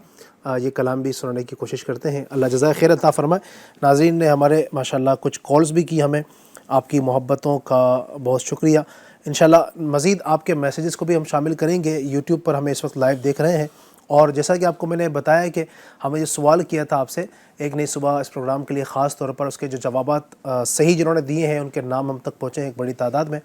یہ کلام بھی سنانے کی کوشش کرتے ہیں، اللہ جزائے خیر عطا فرمائے۔ ناظرین نے ہمارے ماشاءاللہ کچھ کالز بھی کی ہمیں، آپ کی محبتوں کا بہت شکریہ۔ انشاءاللہ مزید آپ کے میسیجز کو بھی ہم شامل کریں گے۔ یوٹیوب پر ہمیں اس وقت لائیو دیکھ رہے ہیں، اور جیسا کہ آپ کو میں نے بتایا کہ ہمیں یہ سوال کیا تھا آپ سے ایک نئی صبح اس پروگرام کے لیے خاص طور پر، اس کے جو جوابات صحیح جنہوں نے دیے ہیں ان کے نام ہم تک پہنچے ہیں ایک بڑی تعداد میں۔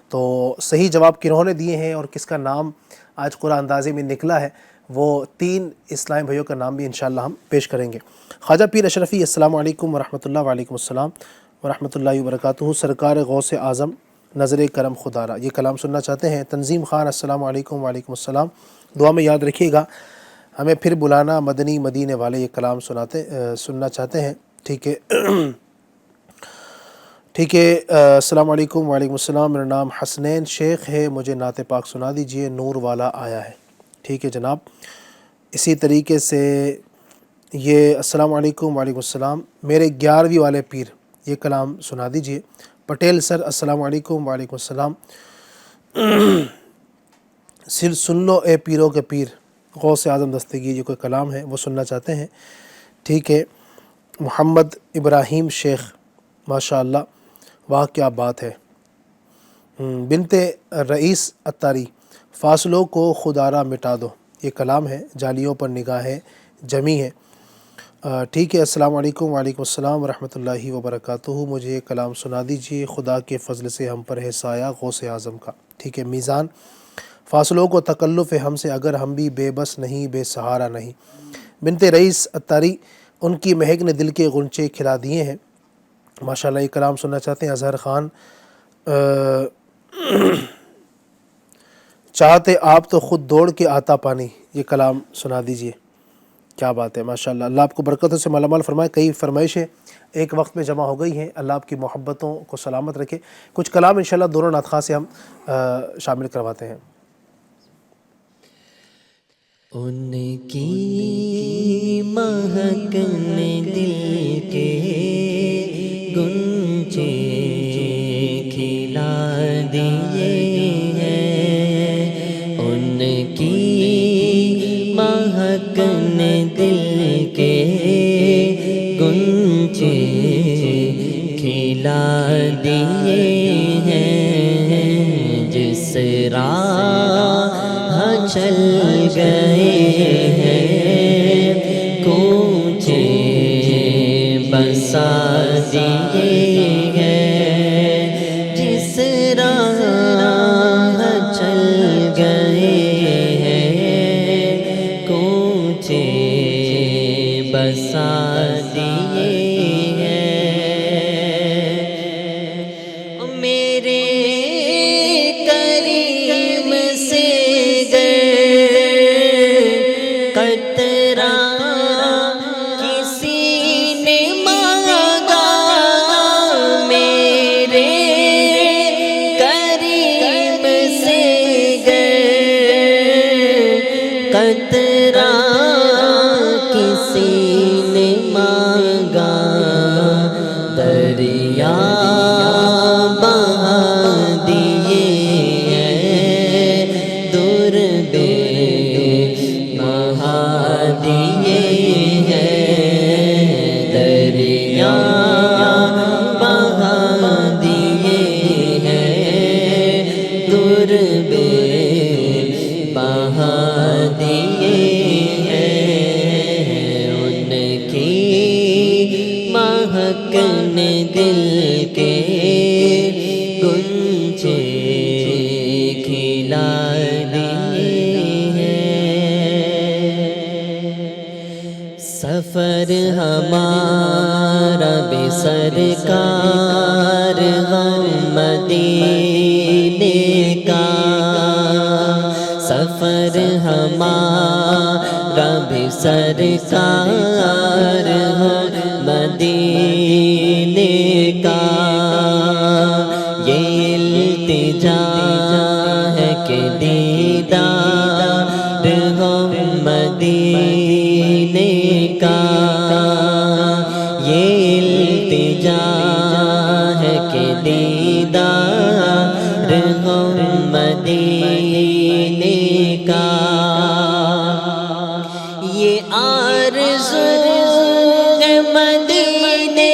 تو صحیح جواب کنہوں نے دیے ہیں اور کس کا نام آج قرآن اندازی میں نکلا ہے، وہ 3 اسلامی بھائیوں کا نام بھی انشاءاللہ ہم پیش کریں گے۔ خواجہ پیر اشرفی، السلام علیکم ورحمۃ اللہ۔ وعلیکم السلام ورحمۃ اللہ وبرکاتہ۔ سرکار غوث اعظم نظر کرم خدا را، یہ کلام سننا چاہتے ہیں۔ تنظیم خان، السلام علیکم۔ وعلیکم السلام۔ دعا میں یاد رکھیے گا، ہمیں پھر بلانا مدنی مدینے والے، یہ کلام سننا چاہتے ہیں۔ ٹھیک ہے ٹھیک ہے۔ السلام علیکم۔ وعلیکم السلام۔ میرا نام حسنین شیخ ہے، مجھے نعت پاک سنا دیجئے، نور والا آیا ہے۔ ٹھیک ہے جناب۔ اسی طریقے سے یہ السلام علیکم۔ وعلیکم السلام، میرے 11ویں والے پیر، یہ کلام سنا دیجئے۔ پٹیل سر، السلام علیکم۔ وعلیکم السلام۔ سن لو اے پیروں کے پیر، غوث اعظم دستگیر، یہ کوئی کلام ہے وہ سننا چاہتے ہیں۔ ٹھیک ہے۔ محمد ابراہیم شیخ، ماشاءاللہ، واہ کیا بات ہے۔ بنت رئیس اتاری، فاصلوں کو خدارا مٹا دو، یہ کلام ہے۔ جالیوں پر نگاہیں جمی ہے۔ ٹھیک ہے۔ السلام علیکم۔ وعلیکم السلام ورحمۃ اللہ وبرکاتہ۔ مجھے یہ کلام سنا دیجیے، خدا کے فضل سے ہم پر ہے سایہ غوث اعظم کا۔ ٹھیک ہے۔ میزان، فاصلوں کو تکلف ہے ہم سے، اگر ہم بھی بے بس نہیں، بے سہارا نہیں۔ بنت رئیس اتاری، ان کی مہک نے دل کے غنچے کھلا دیے ہیں، ماشاءاللہ یہ کلام سننا چاہتے ہیں۔ اظہر خان، چاہتے آپ تو خود دوڑ کے آتا پانی، یہ کلام سنا دیجئے۔ کیا بات ہے، ماشاءاللہ، اللہ آپ کو برکتوں سے مالا مال فرمائے۔ کئی فرمائشیں ایک وقت میں جمع ہو گئی ہیں، اللہ آپ کی محبتوں کو سلامت رکھے۔ کچھ کلام انشاءاللہ دونوں نعت خواں سے ہم شامل کرواتے ہیں۔ ان کی مہک نے دل کے گنچے کھلا دیے ہیں، ان کی مہک نے دل کے گنچے کھلا دیے ہیں، جس راہ چل گئے ہیں کوچے بسا دیے ہیں، جس راہ چل گئے ہیں کوچے بسا دیے ہیں، میرے قریب قطرہ کسی نے مانگا دریا بہا دیے ہیں دور بے بہا دیے ہیں دریا بہا دیے ہیں دور بے بہا دیے ہیں ان کی مہک نے دل کے گنجے کھلا دیے ہیں سفر ہمارا بے سرکار غم مدینے کا سفر ہمارا بھی سرکار ہو مدینے کا یہ التجا ہے کہ دیدار ہو مدینے کا یہ التجا ہے کہ دیدار ہو مدینے کا یہ آرزو ہے مدینے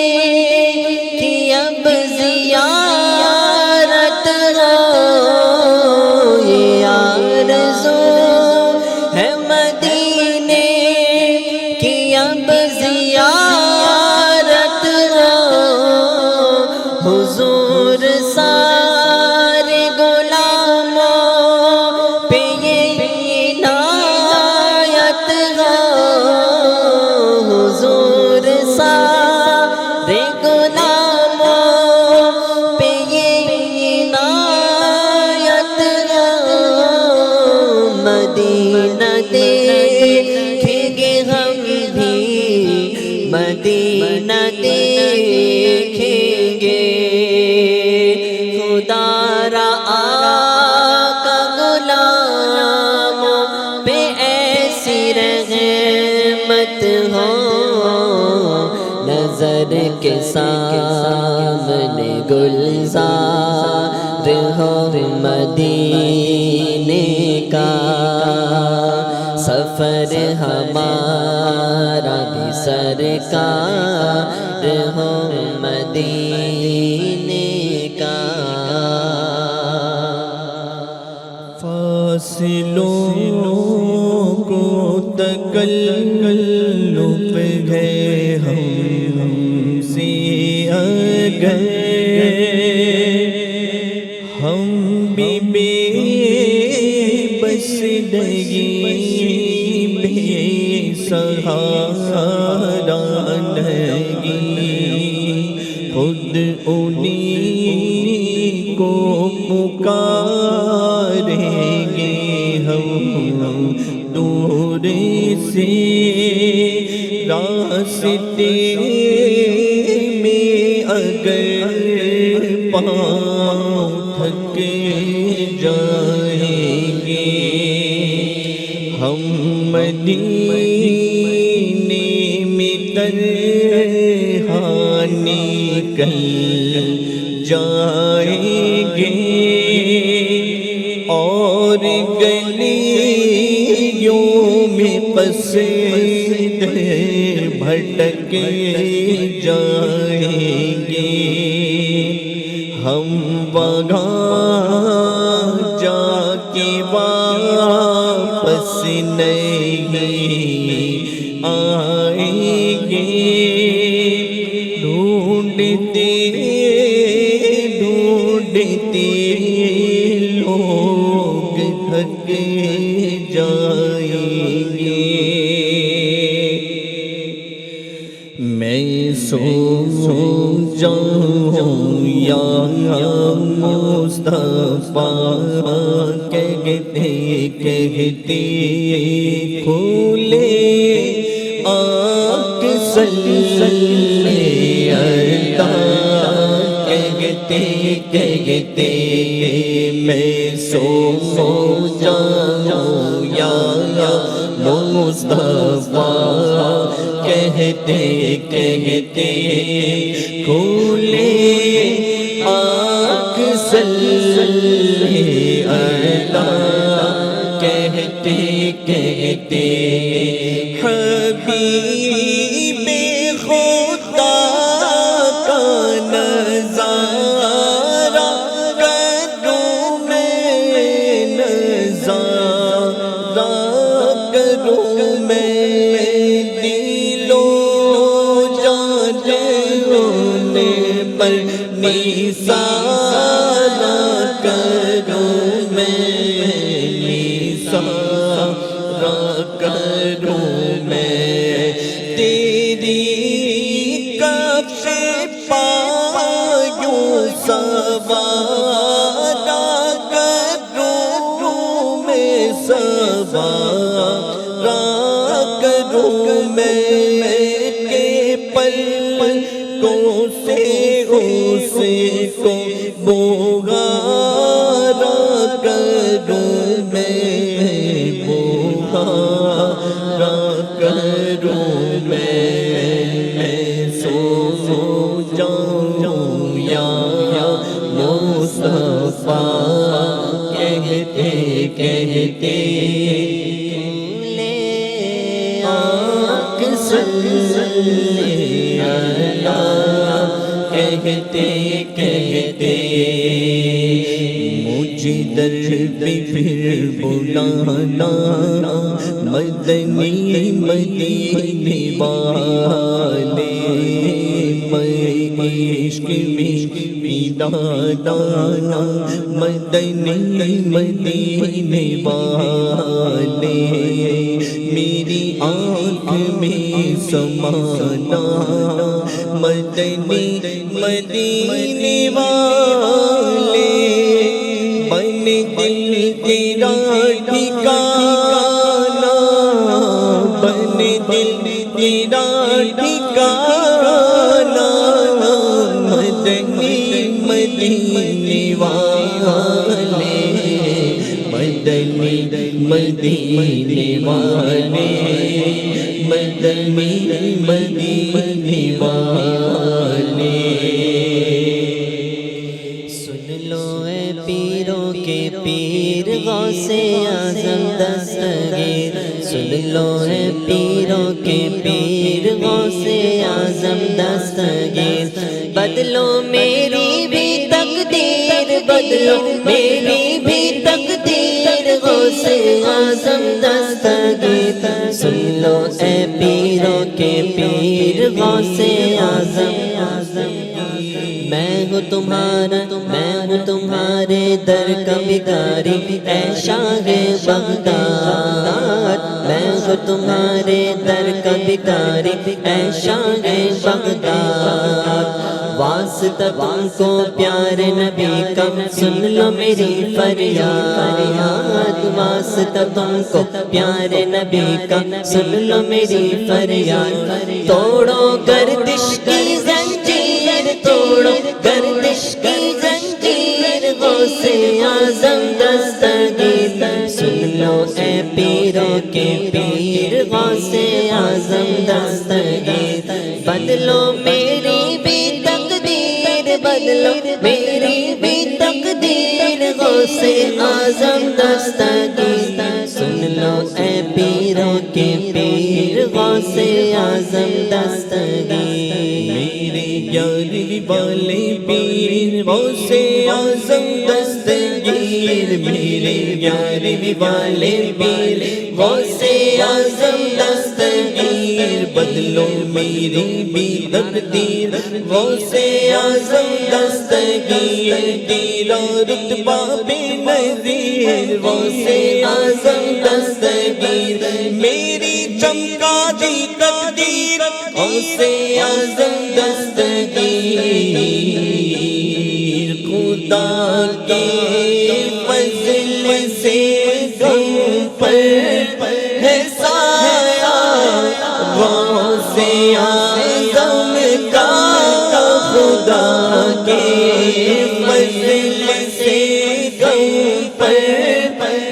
کی اب زیارت ہو یہ آرزو ہے مدینے کی اب زیارت ہو حضور سارے غلاموں پہ یہ عنایت ہو حضور سارے غلاموں پہ یہ عنایت ہو مدینہ دیکھیں گے ہم بھی مدینہ دیکھیں گے خدا را آقا غلاموں پہ ایسی رحمت ہو نظر کے سامنے گلزار ہو مدینے کا سفر ہمارا بھی سرکار ہو مدینے کا فاصلوں کو تکلف ہے ہم سے اگر ہم بھی بے بس لگی بے سہارا لگی خود انہیں کو پکاریں گے ہم دور سے راستے میں اگر پاؤں تھک جائیں گے ہم مدینے میں تنہا نکل جائیں گے اور گلیوں میں قصد بھٹک جائیں گے ہم وہاں جا کے واپس نہیں آئیں گے ڈھونڈتے ڈھونڈتے لوگ تھک جائیں گے میں سو جاؤں یا مصطفیٰ کہتے کہتے کھولے آنکھ صلی اللہ کہتے کہتے میں سو جاؤں یا مصطفیٰ کہتے کہتے کھولے آنکھ صلی اللہ کہتے کہتے حبیب خدا کا نظارہ کروں میں نظارہ کروں میں دل و جان رونے پر نثارہ کروں میں نثارہ کروں میں تیری کف پایوں سوارا کروں میں سوارا کروں میں کہ پلکوں سے اس کو بغارا کروں میں بغارا کروں میں سو جاؤں یا مصطفیٰ کہتے کہتے آنکھ صلی اللہ کہتے کہتے مجھے در پہ پھر بلانا مدنی مدینے والے میں عشق میں دانا مدنی مدینے والے میری آنکھ میں سمانا مدنی مدینے والے بن دل تیرا ٹھکانا بن دل تیرا ٹھکانا مدنی مدینے والے مدنی مدینے والے مدنی مدینے والے سن لو اے پیروں کے پیر غوث اعظم دستگیر سن لو اے پیروں کے پیر غوث اعظم دستگیر بدلو میری بھی تقدیر بدلو میری بھی تقدیر غوث اعظم دستگیر سن لو اے پیروں کے پیر غوث اعظم میں ہوں تمہارے در کا بھکاری اے شاہ بغداد میں ہوں تمہارے در کا بھکاری اے شاہ بغداد واسطہ تم کو پیارے نبی کا سن لو میری فریاد واسطہ تم کو پیارے نبی کا سن لو میری فریاد توڑو گردش کی زنجیر توڑو گردش کی زنجیر غوث اعظم دستگیر سن لو اے پیروں کے پیر غوث اعظم دستگیر بدلو میری بھی تقدیر بدلو میری بھی تقدیر غوث اعظم دستگیر سن لو اے پیروں کے پیر غوث اعظم دستگیر میرے یاری والے پیر غوث اعظم دستگیر میرے یاری والے پیر غوث اعظم دستگیر بدلو میری بھی تقدیر غوث اعظم دستگیر تیرا رتبہ بے نظیر غوث اعظم دستگیر میری چمکا دی تقدیر غوث اعظم دستگیر خدا کے فضل سے غم پر ہے سایہ غوث اعظم کا خدا کے فضل سے غم پر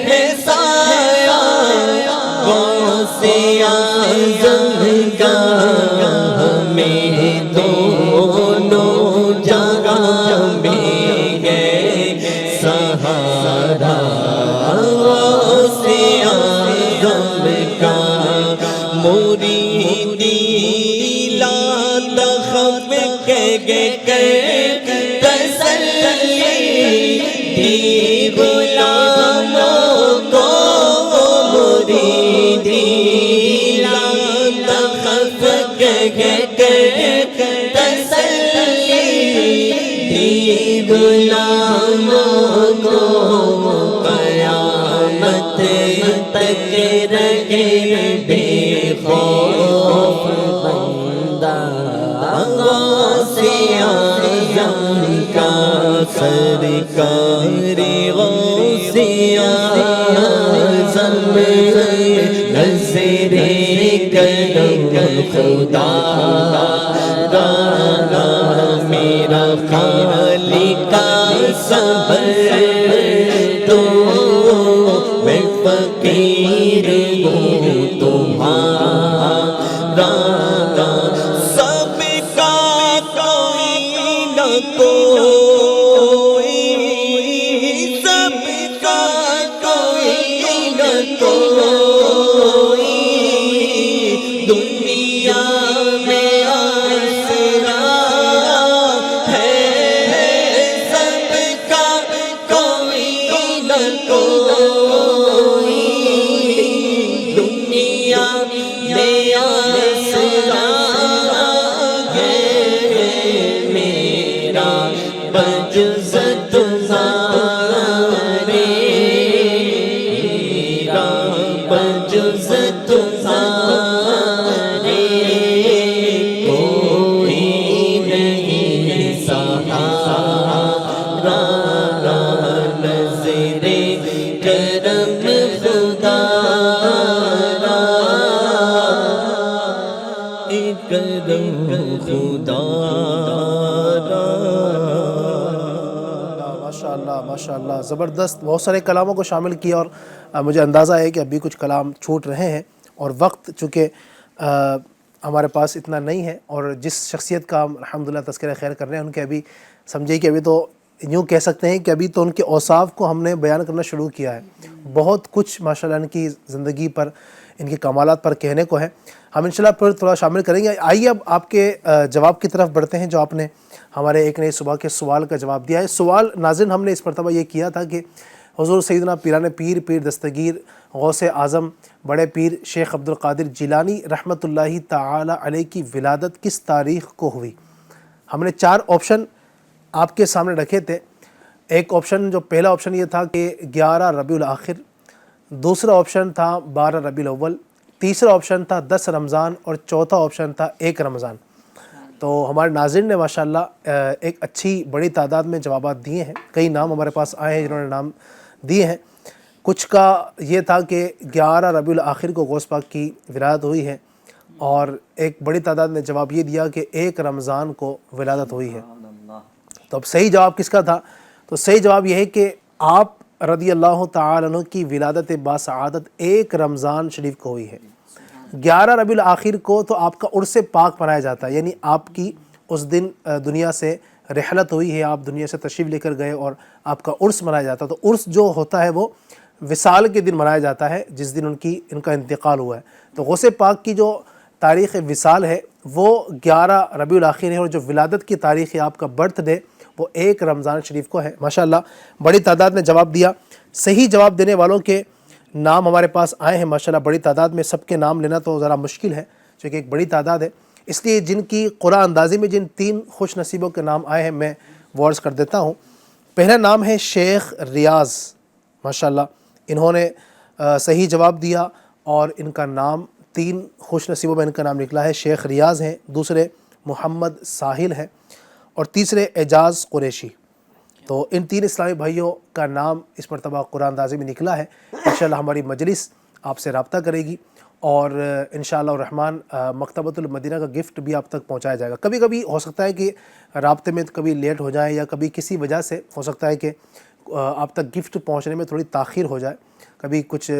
ہے سایہ غوث غلاموں کو مریدی لا تخف کہہ کر تسلی دی غلاموں کو قیامت تک رہے بے خوف بندہ غوث اعظم کا سرکاری غوث اعظم نظر کرم خدا را میرا خالق صبر تو میں فقیر ہوں تمہارا سب کا کوئی نہ کوئی سب کا کوئی نہ کوئی دنیا میں آسرا ہے سب کا کوئی نہ کوئی دنیا میں آسرا ہے میرا بجز تمہارے میرا بجز تمہارے کوئی نہیں سہارا نظر کرم خدا کرم خدا ماشاء اللہ ماشاء اللہ، زبردست، بہت سارے کلاموں کو شامل کیا، اور مجھے اندازہ ہے کہ ابھی کچھ کلام چھوٹ رہے ہیں، اور وقت چونکہ ہمارے پاس اتنا نہیں ہے، اور جس شخصیت کا ہم الحمدللہ تذکرہ خیر کر رہے ہیں ان کے ابھی سمجھے کہ ابھی تو یوں کہہ سکتے ہیں کہ ابھی تو ان کے اوصاف کو ہم نے بیان کرنا شروع کیا ہے، بہت کچھ ماشاءاللہ ان کی زندگی پر، ان کے کمالات پر کہنے کو ہے، ہم انشاءاللہ پھر تھوڑا شامل کریں گے۔ آئیے اب آپ کے جواب کی طرف بڑھتے ہیں جو آپ نے ہمارے ایک نئی صبح کے سوال کا جواب دیا ہے۔ سوال ناظرین ہم نے اس مرتبہ یہ کیا تھا کہ حضور سیدنا پیران پیر، پیر دستگیر، غوث اعظم، بڑے پیر شیخ عبدالقادر جیلانی رحمۃ اللہ تعالی علیہ کی ولادت کس تاریخ کو ہوئی؟ ہم نے 4 آپشن آپ کے سامنے رکھے تھے۔ ایک آپشن، جو پہلا آپشن یہ تھا کہ 11 ربیع الاخر، دوسرا آپشن تھا 12 ربیع الاول، تیسرا آپشن تھا 10 رمضان، اور چوتھا آپشن تھا 1 رمضان۔ تو ہمارے ناظرین نے ماشاءاللہ ایک اچھی بڑی تعداد میں جوابات دیے ہیں، کئی نام ہمارے پاس آئے ہیں جنہوں نے نام دیے ہیں۔ کچھ کا یہ تھا کہ 11 ربیع الاخر کو غوث پاک کی ولادت ہوئی ہے، اور ایک بڑی تعداد نے جواب یہ دیا کہ 1 رمضان کو ولادت ہوئی ہے۔ تو اب صحیح جواب کس کا تھا؟ تو صحیح جواب یہ ہے کہ آپ رضی اللہ تعالی عنہ کی ولادت باسعادت 1 رمضان شریف کو ہوئی ہے۔ 11 ربیع الاخر کو تو آپ کا عرس پاک منایا جاتا ہے، یعنی آپ کی اس دن دنیا سے رحلت ہوئی ہے، آپ دنیا سے تشریف لے کر گئے اور آپ کا عرس منایا جاتا ہے۔ تو عرس جو ہوتا ہے وہ وصال کے دن منایا جاتا ہے، جس دن ان کا انتقال ہوا ہے۔ تو غوث پاک کی جو تاریخ وصال ہے وہ 11 ربیع الاخر ہے، اور جو ولادت کی تاریخ ہے آپ کا برتھ ڈے وہ 1 رمضان شریف کو ہے۔ ماشاءاللہ بڑی تعداد نے جواب دیا۔ صحیح جواب دینے والوں کے نام ہمارے پاس آئے ہیں ماشاءاللہ بڑی تعداد میں، سب کے نام لینا تو ذرا مشکل ہے چونکہ ایک بڑی تعداد ہے، اس لیے جن کی قرآن اندازی میں جن 3 خوش نصیبوں کے نام آئے ہیں میں وہ عرض کر دیتا ہوں۔ پہلا نام ہے شیخ ریاض، ماشاءاللہ انہوں نے صحیح جواب دیا، اور ان کا نام 3 خوش نصیبوں میں ان کا نام نکلا ہے۔ شیخ ریاض ہیں، دوسرے محمد ساحل ہیں، اور تیسرے اعجاز قریشی۔ تو ان 3 اسلامی بھائیوں کا نام اس مرتبہ قرآن اندازی میں نکلا ہے۔ انشاءاللہ ہماری مجلس آپ سے رابطہ کرے گی، اور انشاءاللہ الرحمن مکتبۃ المدینہ کا گفٹ بھی آپ تک پہنچایا جائے گا۔ کبھی کبھی ہو سکتا ہے کہ رابطے میں کبھی لیٹ ہو جائے، یا کبھی کسی وجہ سے ہو سکتا ہے کہ آپ تک گفٹ پہنچنے میں تھوڑی تاخیر ہو جائے، کبھی کچھ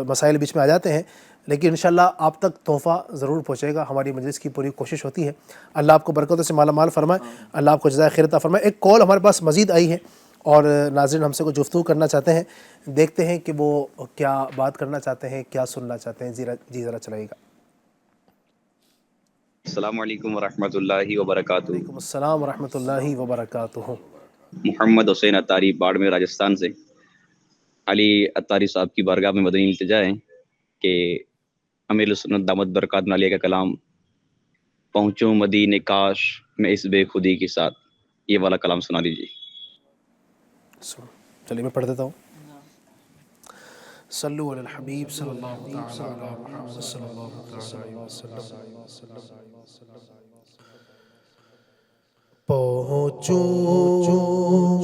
مسائل بیچ میں آ جاتے ہیں، لیکن انشاءاللہ آپ تک تحفہ ضرور پہنچے گا۔ ہماری مجلس کی پوری کوشش ہوتی ہے۔ اللہ آپ کو برکتوں سے مالا مال فرمائے، اللہ آپ کو جزائے خیر عطا فرمائے۔ ایک کال ہمارے پاس مزید آئی ہے، اور ناظرین ہم سے کوئی گفتگو کرنا چاہتے ہیں، دیکھتے ہیں کہ وہ کیا بات کرنا چاہتے ہیں، کیا سننا چاہتے ہیں۔ جی ذرا چلائیے گا۔ السلام علیکم ورحمۃ اللہ وبرکاتہ۔ وعلیکم السلام ورحمۃ اللہ وبرکاتہ۔ محمد حسین اتاری باڑمیر راجستھان سے. علی اتاری صاحب کی بارگاہ میں مدنی التجا ہے کہ امیر سنت دامت برکات عالیہ کا کلام پہنچوں مدینے کاش میں اس بے خودی کے ساتھ، یہ والا کلام سنا لیجیے. چلیے میں پڑھ دیتا ہوں. صلو علی الحبیب صلی اللہ تعالی علی محمد صلی اللہ تعالی علیہ وسلم. پہنچوں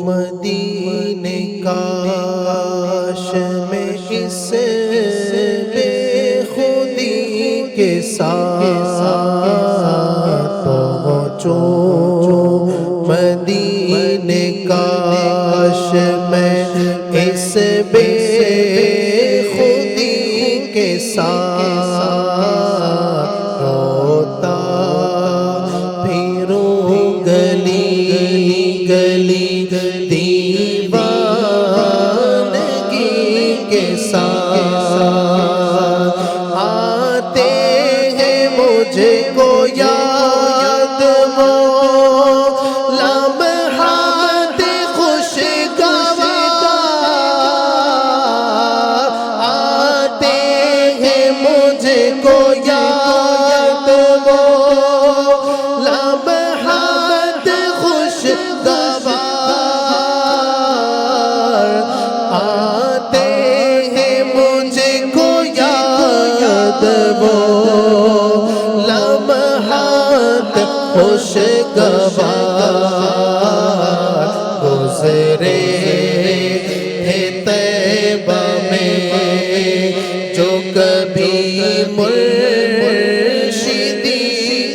مدینے کاش میں اس بے خودی کے ساتھ، پہنچوں مدینے کاش میں اس بے خودی کے ساتھ، روتا پھروں گلی گلی دیوانگی کے ساتھ، آتے ہیں مجھ کو یاد وہ لمحات خوشگوار، آتے ہیں مجھ کو یاد وہ لمحات خوشگوار، آتے ہیں مجھ کو یاد وہ لمحات خوشگوار، گزرے تھے طیبہ میں جو کبھی مرشدی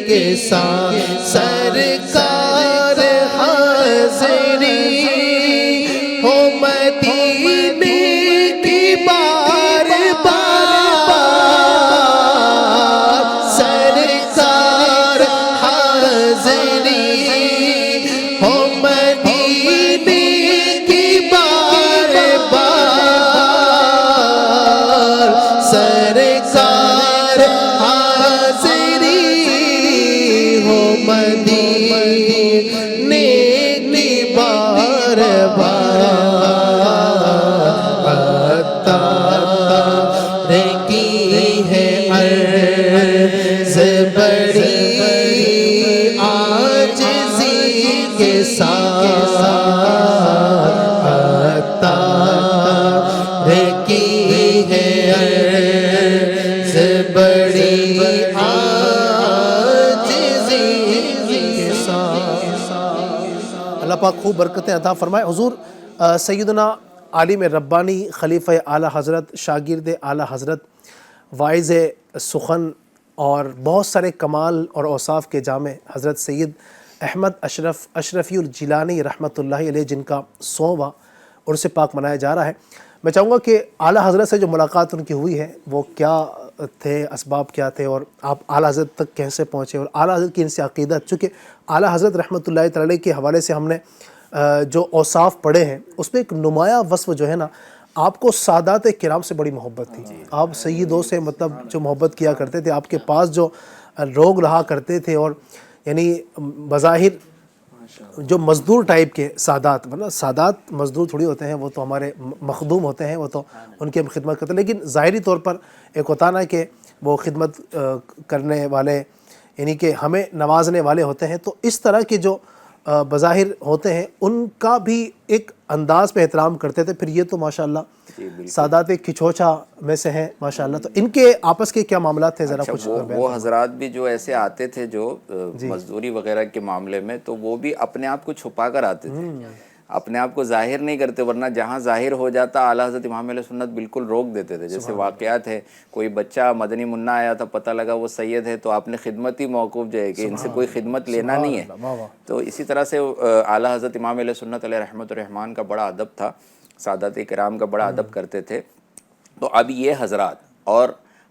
کے ساتھ، سرکار حاضری ہو مدینے کی بار بار، سرکار حاضری ہو مدینے کی بار بار، سرکار حاضری ہو مدینے کی بار بار، عطار کی ہے عرض بڑی عاجزی کے ساتھ، عطار کی ہے عرض بڑی عاجزی کے ساتھ. اللہ پاک خوب برکتیں عطا فرمائے. حضور سیدنا عالم ربانی خلیفہ اعلیٰ حضرت شاگرد اعلیٰ حضرت واعظ سخن اور بہت سارے کمال اور اوصاف کے جامع حضرت سید احمد اشرفی الجیلانی رحمۃ اللہ علیہ، جن کا 100واں عرس پاک منایا جا رہا ہے. میں چاہوں گا کہ اعلیٰ حضرت سے جو ملاقات ان کی ہوئی ہے وہ کیا تھے، اسباب کیا تھے، اور آپ اعلیٰ حضرت تک کیسے پہنچے، اور اعلیٰ حضرت کی ان سے عقیدت. چونکہ اعلیٰ حضرت رحمۃ اللہ تعالی کے حوالے سے ہم نے جو اوصاف پڑھے ہیں اس میں ایک نمایاں وصف جو ہے نا، آپ کو سادات کرام سے بڑی محبت تھی. آپ سیدوں سے مطلب جو محبت کیا کرتے تھے، آپ کے پاس جو لوگ رہا کرتے تھے، اور یعنی بظاہر جو مزدور ٹائپ کے سادات، مطلب سادات مزدور تھوڑی ہوتے ہیں، وہ تو ہمارے مخدوم ہوتے ہیں، وہ تو ان کی ہم خدمت کرتے ہیں، لیکن ظاہری طور پر ایک ہوتا نا کہ وہ خدمت کرنے والے، یعنی کہ ہمیں نوازنے والے ہوتے ہیں. تو اس طرح کے جو بظاہر ہوتے ہیں ان کا بھی ایک انداز پہ احترام کرتے تھے. پھر یہ تو ماشاءاللہ سادات کھچوچا میں سے ہیں ماشاءاللہ. تو ان کے آپس کے کیا معاملات تھے، ذرا کچھ وہ حضرات بھی جو ایسے آتے تھے جو مزدوری وغیرہ کے معاملے میں، تو وہ بھی اپنے آپ کو چھپا کر آتے تھے، اپنے آپ کو ظاہر نہیں کرتے، ورنہ جہاں ظاہر ہو جاتا اعلیٰ حضرت امام علیہ سنت بالکل روک دیتے تھے. جیسے واقعات ہے، کوئی بچہ مدنی منا آیا تھا، پتہ لگا وہ سید ہے، تو آپ نے خدمت ہی موقوف جو ہے کہ ان سے کوئی خدمت لینا نہیں ہے. تو اسی طرح سے اعلیٰ حضرت امام علیہ سنت علیہ رحمۃ الرحمن کا بڑا ادب تھا، سادات کرام کا بڑا ادب کرتے تھے. تو اب یہ حضرات اور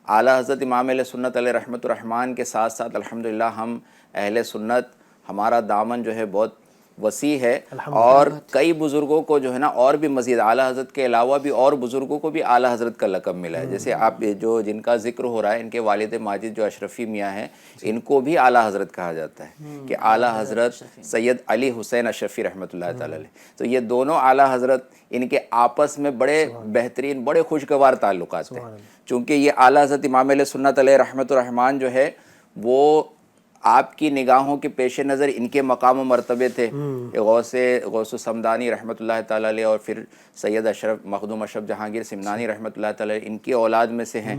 اعلیٰ حضرت امام علیہ سنت علیہ رحمۃ الرحمن کے ساتھ ساتھ الحمدللہ ہم اہل سنت، ہمارا دامن جو ہے بہت وسیع ہے اور کئی بزرگوں کو جو ہے نا اور بھی مزید اعلیٰ حضرت کے علاوہ بھی اور بزرگوں کو بھی اعلیٰ حضرت کا لقب ملا ہے. جیسے آپ جو جن کا ذکر ہو رہا ہے ان کے والد ماجد جو اشرفی میاں ہیں ان کو بھی اعلیٰ حضرت کہا جاتا ہے کہ اعلیٰ حضرت سید علی حسین اشرفی رحمۃ اللہ تعالی علیہ. تو یہ دونوں اعلیٰ حضرت ان کے آپس میں بڑے بہترین بڑے خوشگوار تعلقات ہیں. چونکہ یہ اعلیٰ حضرت امام علیہ سنت علیہ رحمۃ الرحمن جو ہے وہ آپ کی نگاہوں کے پیش نظر ان کے مقام و مرتبے تھے. غوث سمدانی رحمۃ اللہ تعالی علیہ اور پھر سید اشرف مخدوم اشرف جہانگیر سمنانی رحمۃ اللہ تعالی علیہ ان کی اولاد میں سے ہیں.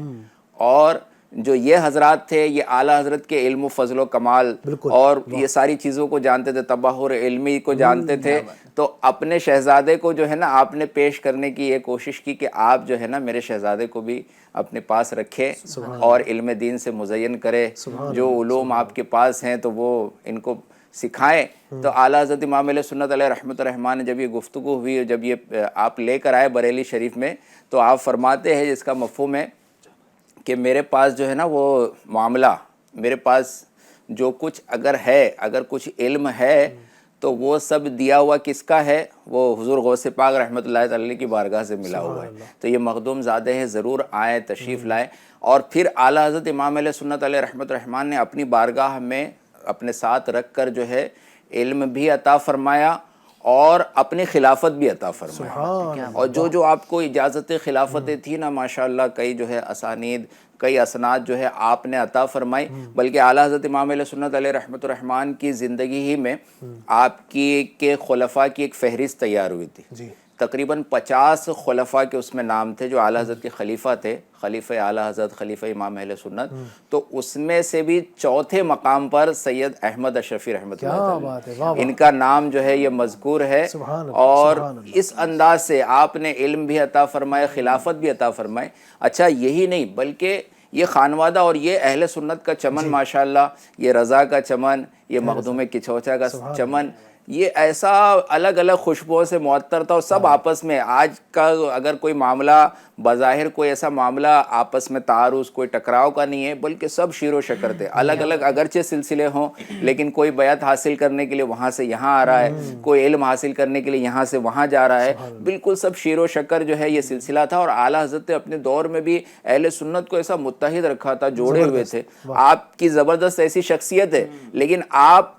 اور جو یہ حضرات تھے یہ اعلیٰ حضرت کے علم و فضل و کمال اور یہ ساری چیزوں کو جانتے تھے, تبحر علمی کو جانتے تھے. تو اپنے شہزادے کو جو ہے نا آپ نے پیش کرنے کی یہ کوشش کی کہ آپ جو ہے نا میرے شہزادے کو بھی اپنے پاس رکھے اور علم دین سے مزین کرے. جو علوم آپ کے پاس ہیں تو وہ ان کو سکھائیں. تو اعلیٰ حضرت امام علیہ سنت علیہ رحمۃ الرحمن نے جب یہ گفتگو ہوئی, جب یہ آپ لے کر آئے بریلی شریف میں, تو آپ فرماتے ہیں جس کا مفہوم ہے کہ میرے پاس جو ہے نا وہ معاملہ, میرے پاس جو کچھ اگر کچھ علم ہے تو وہ سب دیا ہوا کس کا ہے, وہ حضور غوث پاک رحمۃ اللہ تعالی کی بارگاہ سے ملا ہوا ہے. تو یہ مخدوم زادے ہیں, ضرور آئیں, تشریف لائیں. اور پھر اعلیٰ حضرت امام علیہ سنت علیہ رحمۃ الرحمن نے اپنی بارگاہ میں اپنے ساتھ رکھ کر جو ہے علم بھی عطا فرمایا اور اپنی خلافت بھی عطا فرمایا. اور جو آپ کو اجازت خلافتیں تھی نا ماشاءاللہ, کئی جو ہے اسانید کئی اسناد جو ہے آپ نے عطا فرمائی. بلکہ اعلیٰ حضرت امام علیہ سنت علیہ رحمۃ الرحمن کی زندگی ہی میں آپ کی کے خلفاء کی ایک فہرست تیار ہوئی تھی. تقریباً 50 خلفاء کے اس میں نام تھے جو اعلیٰ حضرت کے خلیفہ تھے, خلیفہ اعلیٰ حضرت, خلیفہ امام اہل سنت. تو اس میں سے بھی چوتھے مقام پر سید احمد اشرفی رحمۃ اللہ تعالی, ان کا نام جو ہے یہ مذکور ہے. اور اس انداز سے آپ نے علم بھی عطا فرمائے, خلافت بھی عطا فرمائے. اچھا یہی نہیں بلکہ یہ خانوادہ اور یہ اہل سنت کا چمن ماشاءاللہ, یہ رضا کا چمن, یہ مخدوم کچوچا کا چمن, یہ ایسا الگ الگ خوشبوؤں سے معطر تھا. اور سب آپس میں آج کا اگر کوئی معاملہ بظاہر کوئی ایسا معاملہ آپس میں تعارض کوئی ٹکراؤ کا نہیں ہے, بلکہ سب شیر و شکر تھے. الگ الگ اگرچہ سلسلے ہوں لیکن کوئی بیعت حاصل کرنے کے لیے وہاں سے یہاں آ رہا ہے, کوئی علم حاصل کرنے کے لیے یہاں سے وہاں جا رہا ہے. بالکل سب شیر و شکر جو ہے یہ سلسلہ تھا. اور اعلیٰ حضرت نے اپنے دور میں بھی اہل سنت کو ایسا متحد رکھا تھا, جوڑے ہوئے تھے. آپ کی زبردست ایسی شخصیت ہے, لیکن آپ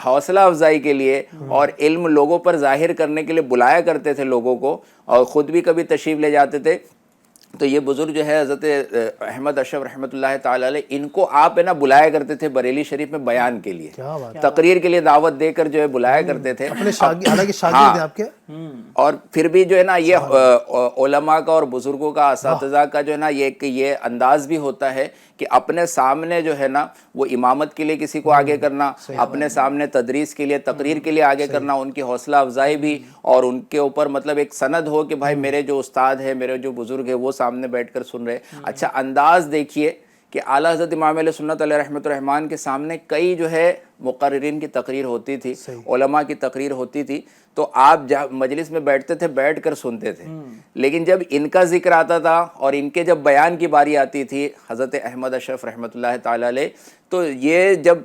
حوصلہ افزائی کے لیے اور علم لوگوں پر ظاہر کرنے کے لیے بلایا کرتے تھے لوگوں کو, اور خود بھی کبھی تشریف لے جاتے تھے. تو یہ بزرگ جو ہے حضرت احمد اشرف رحمۃ اللہ تعالی علیہ, ان کو آپ ہے نا بلایا کرتے تھے بریلی شریف میں بیان کے لیے, تقریر کے لیے دعوت دے کر جو ہے بلایا کرتے تھے. اور پھر بھی جو ہے نا یہ علماء کا اور بزرگوں کا اساتذہ کا جو ہے نا یہ انداز بھی ہوتا ہے کہ اپنے سامنے جو ہے نا وہ امامت کے لیے کسی کو آگے کرنا, اپنے سامنے تدریس کے لیے تقریر کے لیے آگے کرنا, ان کی حوصلہ افزائی بھی, اور ان کے اوپر مطلب ایک سند ہو کہ بھائی میرے جو استاد ہے, میرے جو بزرگ ہے وہ سامنے بیٹھ کر سن رہے. اچھا انداز دیکھیے کہ اعلیٰ حضرت امام علیہ سنت علیہ رحمۃ الرحمن کے سامنے کئی جو ہے مقررین کی تقریر ہوتی تھی, علماء کی تقریر ہوتی تھی, تو آپ جب مجلس میں بیٹھتے تھے بیٹھ کر سنتے تھے. لیکن جب ان کا ذکر آتا تھا اور ان کے جب بیان کی باری آتی تھی حضرت احمد اشرف رحمۃ اللہ تعالی علیہ, تو یہ جب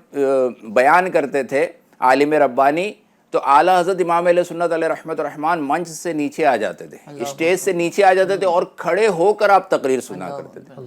بیان کرتے تھے عالم ربانی, تو اعلیٰ حضرت امام علیہ سنت علیہ رحمۃ الرحمن منچ سے نیچے آ جاتے تھے, اسٹیج سے نیچے آ جاتے تھے, اور کھڑے ہو کر آپ تقریر سنا کرتے تھے,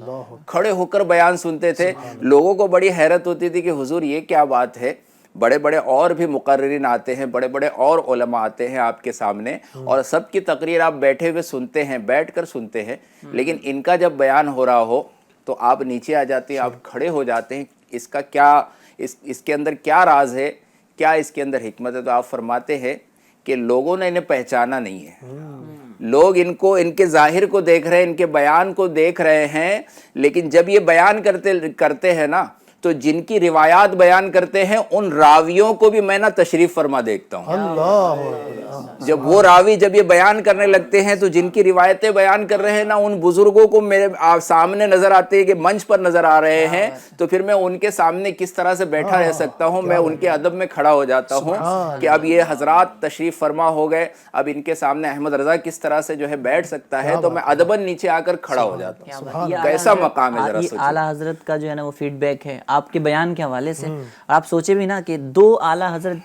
کھڑے ہو کر بیان سنتے تھے. لوگوں کو بڑی حیرت ہوتی تھی کہ حضور یہ کیا بات ہے, بڑے بڑے اور بھی مقررین آتے ہیں, بڑے بڑے اور علماء آتے ہیں آپ کے سامنے, اور سب کی تقریر آپ بیٹھے ہوئے سنتے ہیں, بیٹھ کر سنتے ہیں, لیکن ان کا جب بیان ہو رہا ہو تو آپ نیچے آ جاتے ہیں, آپ کھڑے ہو جاتے ہیں. اس کا کیا اس کے اندر کیا راز ہے, کیا اس کے اندر حکمت ہے؟ تو آپ فرماتے ہیں کہ لوگوں نے انہیں پہچانا نہیں ہے. لوگ ان کے ظاہر کو دیکھ رہے ہیں, ان کے بیان کو دیکھ رہے ہیں, لیکن جب یہ بیان کرتے ہیں نا, تو جن کی روایات بیان کرتے ہیں ان راویوں کو بھی میں نا تشریف فرما دیکھتا ہوں. جب وہ راوی جب یہ بیان کرنے لگتے ہیں تو جن کی روایتیں بیان کر رہے ہیں نا, ان بزرگوں کو میرے سامنے نظر آتے ہیں کہ منچ پر نظر آ رہے ہیں, تو پھر میں ان کے سامنے کس طرح سے بیٹھا رہ سکتا ہوں, میں ان کے ادب میں کھڑا ہو جاتا ہوں کہ اب یہ حضرات تشریف فرما ہو گئے, اب ان کے سامنے احمد رضا کس طرح سے جو ہے بیٹھ سکتا ہے, تو میں ادباً نیچے آ کر کھڑا ہو جاتا ہوں. کیسا مقام ہے ذرا سوچیں. اعلیٰ حضرت کا جو ہے نا وہ فیڈ بیک ہے آپ کے بیان کے حوالے سے. آپ سوچے بھی نا کہ دو اعلیٰ حضرت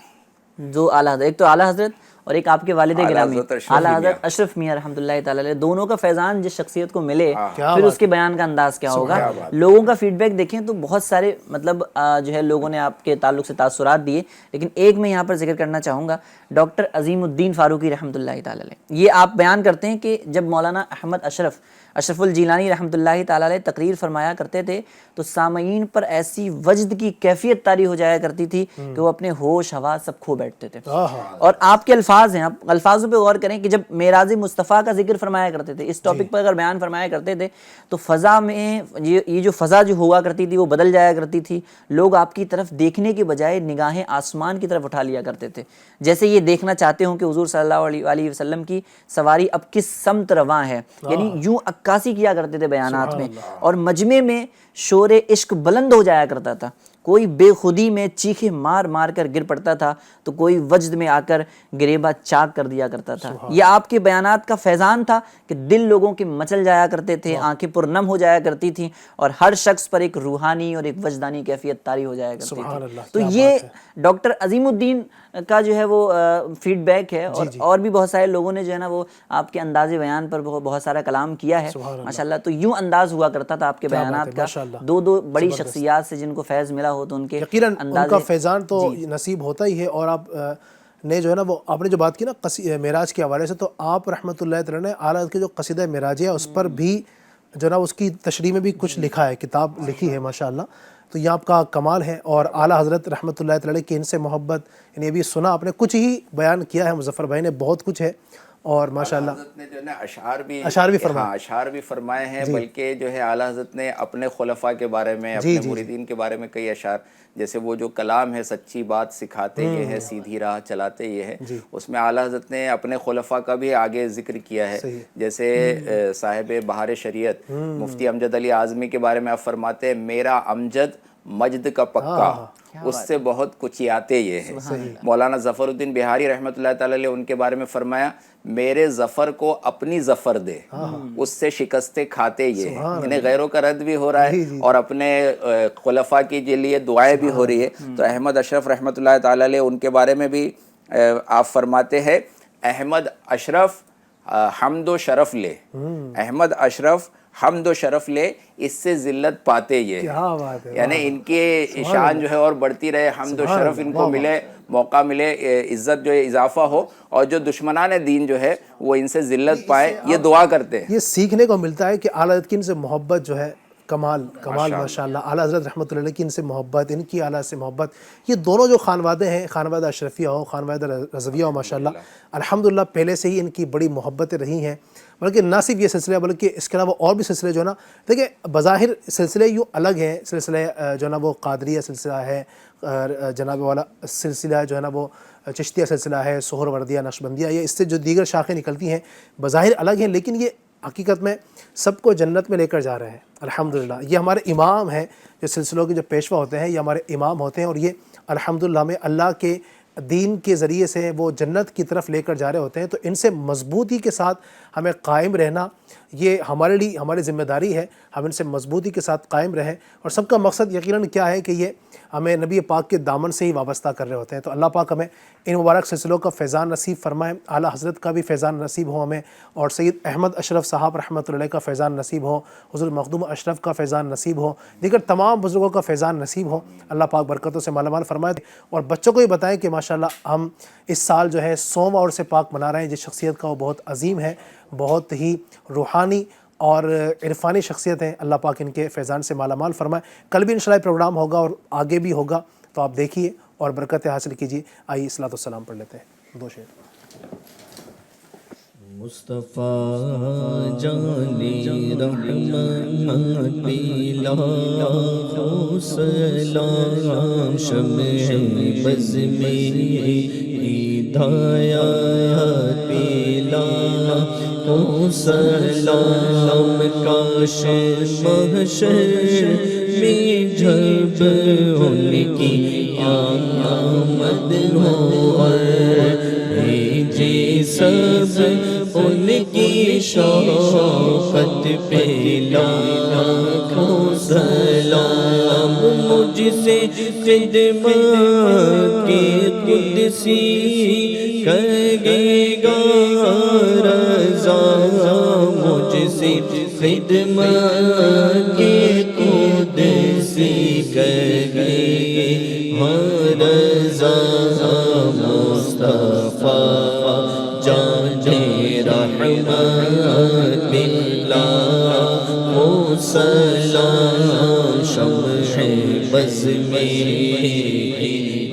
دو اعلیٰ حضرت، ایک تو اعلیٰ حضرت اور ایک آپ کے والد گرامی حضرت اعلیٰ حضرت اشرف میاں رحمۃ اللہ تعالی علیہ، دونوں کا فیضان جس شخصیت کو ملے پھر اس کے بیان کا انداز کیا ہوگا. لوگوں کا فیڈ بیک دیکھیں تو بہت سارے مطلب جو ہے لوگوں نے آپ کے تعلق سے تاثرات دیے، لیکن ایک میں یہاں پر ذکر کرنا چاہوں گا ڈاکٹر عظیم الدین فاروقی رحمۃ اللہ تعالی علیہ. یہ آپ بیان کرتے ہیں کہ جب مولانا احمد اشرف الجیلانی رحمۃ اللہ تعالی علیہ تقریر فرمایا کرتے تھے تو سامعین پر ایسی وجد کی کیفیت طاری ہو جایا کرتی تھی کہ وہ اپنے ہوش حواس سب کھو بیٹھتے تھے. اور آپ کے الفاظ ہیں، آپ الفاظوں پہ غور کریں کہ جب معراج مصطفیٰ کا ذکر فرمایا کرتے تھے، اس ٹاپک پر اگر بیان فرمایا کرتے تھے تو فضا میں یہ جو فضا جو ہوا کرتی تھی وہ بدل جایا کرتی تھی. لوگ آپ کی طرف دیکھنے کے بجائے نگاہیں آسمان کی طرف اٹھا لیا کرتے تھے، جیسے یہ دیکھنا چاہتے ہوں کہ حضور صلی اللہ علیہ وسلم کی سواری اب کس سمت رواں ہے. یعنی یوں عکاسی کیا کرتے تھے بیانات میں، اور مجمع میں شور عشق بلند ہو جایا کرتا تھا. کوئی بے خودی میں چیخیں مار مار کر گر پڑتا تھا تو کوئی وجد میں آ کر گریباں چاک کر دیا کرتا تھا. یہ آپ کے بیانات کا فیضان تھا کہ دل لوگوں کے مچل جایا کرتے تھے، آنکھیں پرنم ہو جایا کرتی تھیں، اور ہر شخص پر ایک روحانی اور ایک وجدانی کیفیت طاری ہو جایا کرتی تھی. تو یہ ڈاکٹر عظیم الدین کا جو ہے وہ فیڈ بیک ہے، اور بھی بہت سارے لوگوں نے جو ہے نا وہ آپ کے انداز بیان پر بہت سارا کلام کیا ہے ماشاءاللہ. تو یوں انداز ہوا کرتا تھا آپ کے بیانات کا. دو بڑی شخصیات سے جن کو فیض ملا ہو تو ان کے یقیناً ان کا فیضان تو نصیب ہوتا ہی ہے. اور آپ نے جو ہے نا وہ آپ نے جو بات کی نا معراج کے حوالے سے، تو آپ رحمۃ اللہ تعالی نے اعلیٰ کے جو قصیدہ معراج ہے اس پر بھی جو نا اس کی تشریح میں بھی کچھ لکھا ہے، کتاب لکھی ہے ماشاءاللہ. تو یہ آپ کا کمال ہے. اور اعلیٰ حضرت رحمۃ اللہ تعالی کی ان سے محبت، یعنی ابھی سنا آپ نے کچھ ہی بیان کیا ہے، مظفر بھائی نے بہت کچھ ہے. اور ماشاءاللہ حضرت نے جو ہے نا اشعار بھی فرمائے ہیں، بلکہ جو ہے اعلیٰ حضرت نے اپنے خلفاء کے بارے میں، اپنے مریدین کے بارے میں کئی اشعار، جیسے وہ جو کلام ہے سچی بات سکھاتے یہ ہے، سیدھی راہ چلاتے یہ ہے، اس میں اعلیٰ حضرت نے اپنے خلفاء کا بھی آگے ذکر کیا ہے. جیسے صاحب بہار شریعت مفتی امجد علی اعظمی کے بارے میں آپ فرماتے ہیں، میرا امجد مجد کا پکا، اس سے بہت کچھ آتے یہ ہے. مولانا ظفر الدین بہاری رحمۃ اللہ تعالی علیہ ان کے بارے میں فرمایا، میرے ظفر کو اپنی ظفر دے، اس سے شکستیں کھاتے یہ ہے. یعنی غیروں کا رد بھی ہو رہا ہے اور اپنے خلفاء کے لیے دعائیں بھی ہو رہی ہے. تو احمد اشرف رحمۃ اللہ تعالی علیہ ان کے بارے میں بھی آپ فرماتے ہیں، احمد اشرف حمد و شرف لے، احمد اشرف حمد و شرف لے، اس سے ذلت پاتے یہ. یعنی ان کے شان جو ہے اور بڑھتی رہے، حمد و شرف ان کو ملے، موقع ملے، عزت جو ہے اضافہ ہو، اور جو دشمنان دین جو ہے وہ ان سے ذلت پائے، یہ دعا کرتے ہیں. یہ سیکھنے کو ملتا ہے کہ اعلیٰ حضرت کی ان سے محبت جو ہے کمال ماشاءاللہ. اعلیٰ حضرت رحمۃ اللہ کی ان سے محبت، ان کی اعلیٰ سے محبت، یہ دونوں جو خانوادے ہیں، خانوادہ اشرفیہ ہو، خانوادہ رضویہ ہو، ماشاءاللہ الحمدللہ پہلے سے ہی ان کی بڑی محبتیں رہی ہیں. بلکہ نہ صرف یہ سلسلہ بلکہ اس کے علاوہ اور بھی سلسلے جو ہے نا، دیکھیں بظاہر سلسلے یوں الگ ہیں. سلسلے جو ہے نا وہ قادریہ سلسلہ ہے، جناب والا سلسلہ جو ہے نا وہ چشتیہ سلسلہ ہے، سہر وردیہ، نقشبندیہ، یہ اس سے جو دیگر شاخیں نکلتی ہیں بظاہر الگ ہیں، لیکن یہ حقیقت میں سب کو جنت میں لے کر جا رہے ہیں الحمدللہ. یہ ہمارے امام ہیں، جو سلسلوں کے جو پیشوا ہوتے ہیں یہ ہمارے امام ہوتے ہیں، اور یہ الحمدللہ میں اللہ کے دین کے ذریعے سے وہ جنت کی طرف لے کر جا رہے ہوتے ہیں. تو ان سے مضبوطی کے ساتھ ہمیں قائم رہنا یہ ہمارے لیے ہماری ذمہ داری ہے. ہم ان سے مضبوطی کے ساتھ قائم رہیں، اور سب کا مقصد یقیناً کیا ہے کہ یہ ہمیں نبی پاک کے دامن سے ہی وابستہ کر رہے ہوتے ہیں. تو اللہ پاک ہمیں ان مبارک سلسلوں کا فیضان نصیب فرمائے. اعلیٰ حضرت کا بھی فیضان نصیب ہو ہمیں، اور سید احمد اشرف صاحب رحمۃ اللہ کا فیضان نصیب ہو، حضرت مخدوم اشرف کا فیضان نصیب ہو، دیگر تمام بزرگوں کا فیضان نصیب ہو. اللہ پاک برکتوں سے مالا مال فرمائے. اور بچوں کو یہ بتائیں کہ ماشاءاللہ ہم اس سال جو ہے 100واں اور سے پاک منا رہے ہیں. جس شخصیت کا وہ بہت عظیم ہے، بہت ہی روحانی اور عرفانی شخصیت ہیں. اللہ پاک ان کے فیضان سے مالا مال فرمائے. کل بھی انشاءاللہ پروگرام ہوگا اور آگے بھی ہوگا، تو آپ دیکھیے اور برکتیں حاصل کیجیے. آئیے صلاۃ والسلام پڑھ لیتے ہیں. دو شعر. مصطفیٰ جانی رحمت پیلا سلام شمع بز میں ہدایت پیلا سلام کاش محشر میں جب ان کی آمد ہو اور بھیجے سب ان کی شوقت پہ لاکھوں سلام. مجھ مجھ سے خدمت کی قدسی کرے گا رضا مجھ سے خدمت کی قدسی کرے رضا مصطفیٰ جان رحمت باللہ مسلم شمع بز میں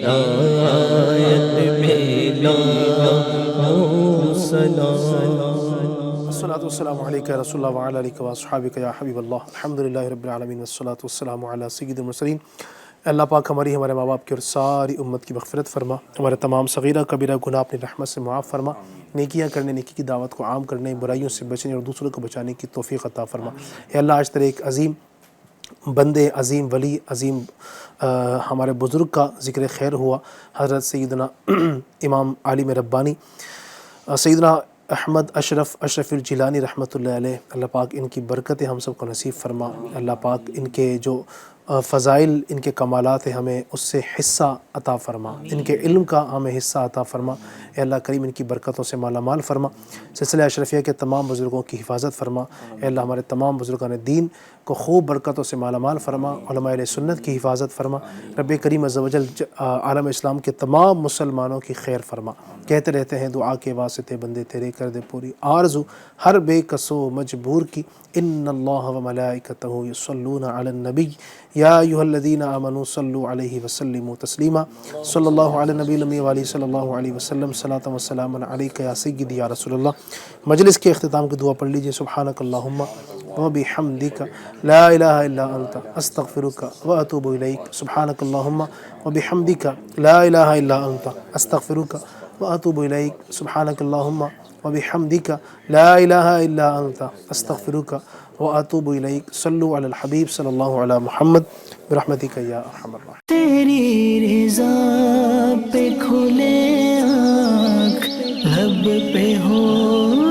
ہدایت بلا الصلاة والسلام علیکہ یا رسول اللہ وعلی آلہ واصحابہ یا حبیب اللہ الحمدللہ رب العالمین والصلاة والسلام علی سید المرسلین۔ اللہ پاک ہماری ہمارے ماں باپ کی اور ساری امت کی مغفرت فرما، ہمارے تمام صغیرہ کبیرہ گناہ اپنی رحمت سے معاف فرما، نیکیاں کرنے، نیکی کی دعوت کو عام کرنے، برائیوں سے بچنے اور دوسروں کو بچانے کی توفیق عطا فرما۔ اے اللہ آج تیرے ایک عظیم بندے، عظیم ولی، عظیم ہمارے بزرگ کا ذکر خیر ہوا، حضرت سیدنا امام عالم ربانی سیدنا احمد اشرف الجیلانی رحمۃ اللہ علیہ۔ اللہ پاک ان کی برکتیں ہم سب کو نصیب فرما، اللہ پاک ان کے جو فضائل، ان کے کمالات ہیں ہمیں اس سے حصہ عطا فرما، ان کے علم کا ہمیں حصہ عطا فرما۔ اے اللہ کریم ان کی برکتوں سے مالا مال فرما، سلسلہ اشرفیہ کے تمام بزرگوں کی حفاظت فرما۔ اے اللہ ہمارے تمام بزرگان دین کو خوب برکتوں سے مالا مال فرما، علماء اہل سنت کی حفاظت فرما۔ رب کریم عز و جل عالم اسلام کے تمام مسلمانوں کی خیر فرما۔ کہتے رہتے ہیں دعا کے واسطے بندے تیرے کر دے پوری آرزو ہر بے کسو مجبور کی، ان اللہ و ملائکتہ یصلون علی النبی یا ایھا الذین آمنوا صلوا علیہ وسلموا تسلیما۔ صلی اللہ علی النبی الامی وآلہ صلی اللہ علیہ وسلم، صلاۃ و سلام علیک یا سیدی یا رسول اللہ۔ مجلس کے اختتام کی دعا پڑھ لیجئے۔ سبحانک اللہم وبحمدک لا الہ الا انت استغفرک واتوب الیک۔ سبحانک اللہم وبحمدک لا الہ الا انت استغفرک واتوب الیک۔ سبحانک اللہم وبحمدک لا الہ الا انت استغفرک واتوب الیک۔ صلو علی الحبیب صلی اللہ علی محمد برحمتک یا ارحم الراحمین۔ تیری رضا پہ کھلے آنکھ، لب پہ ہو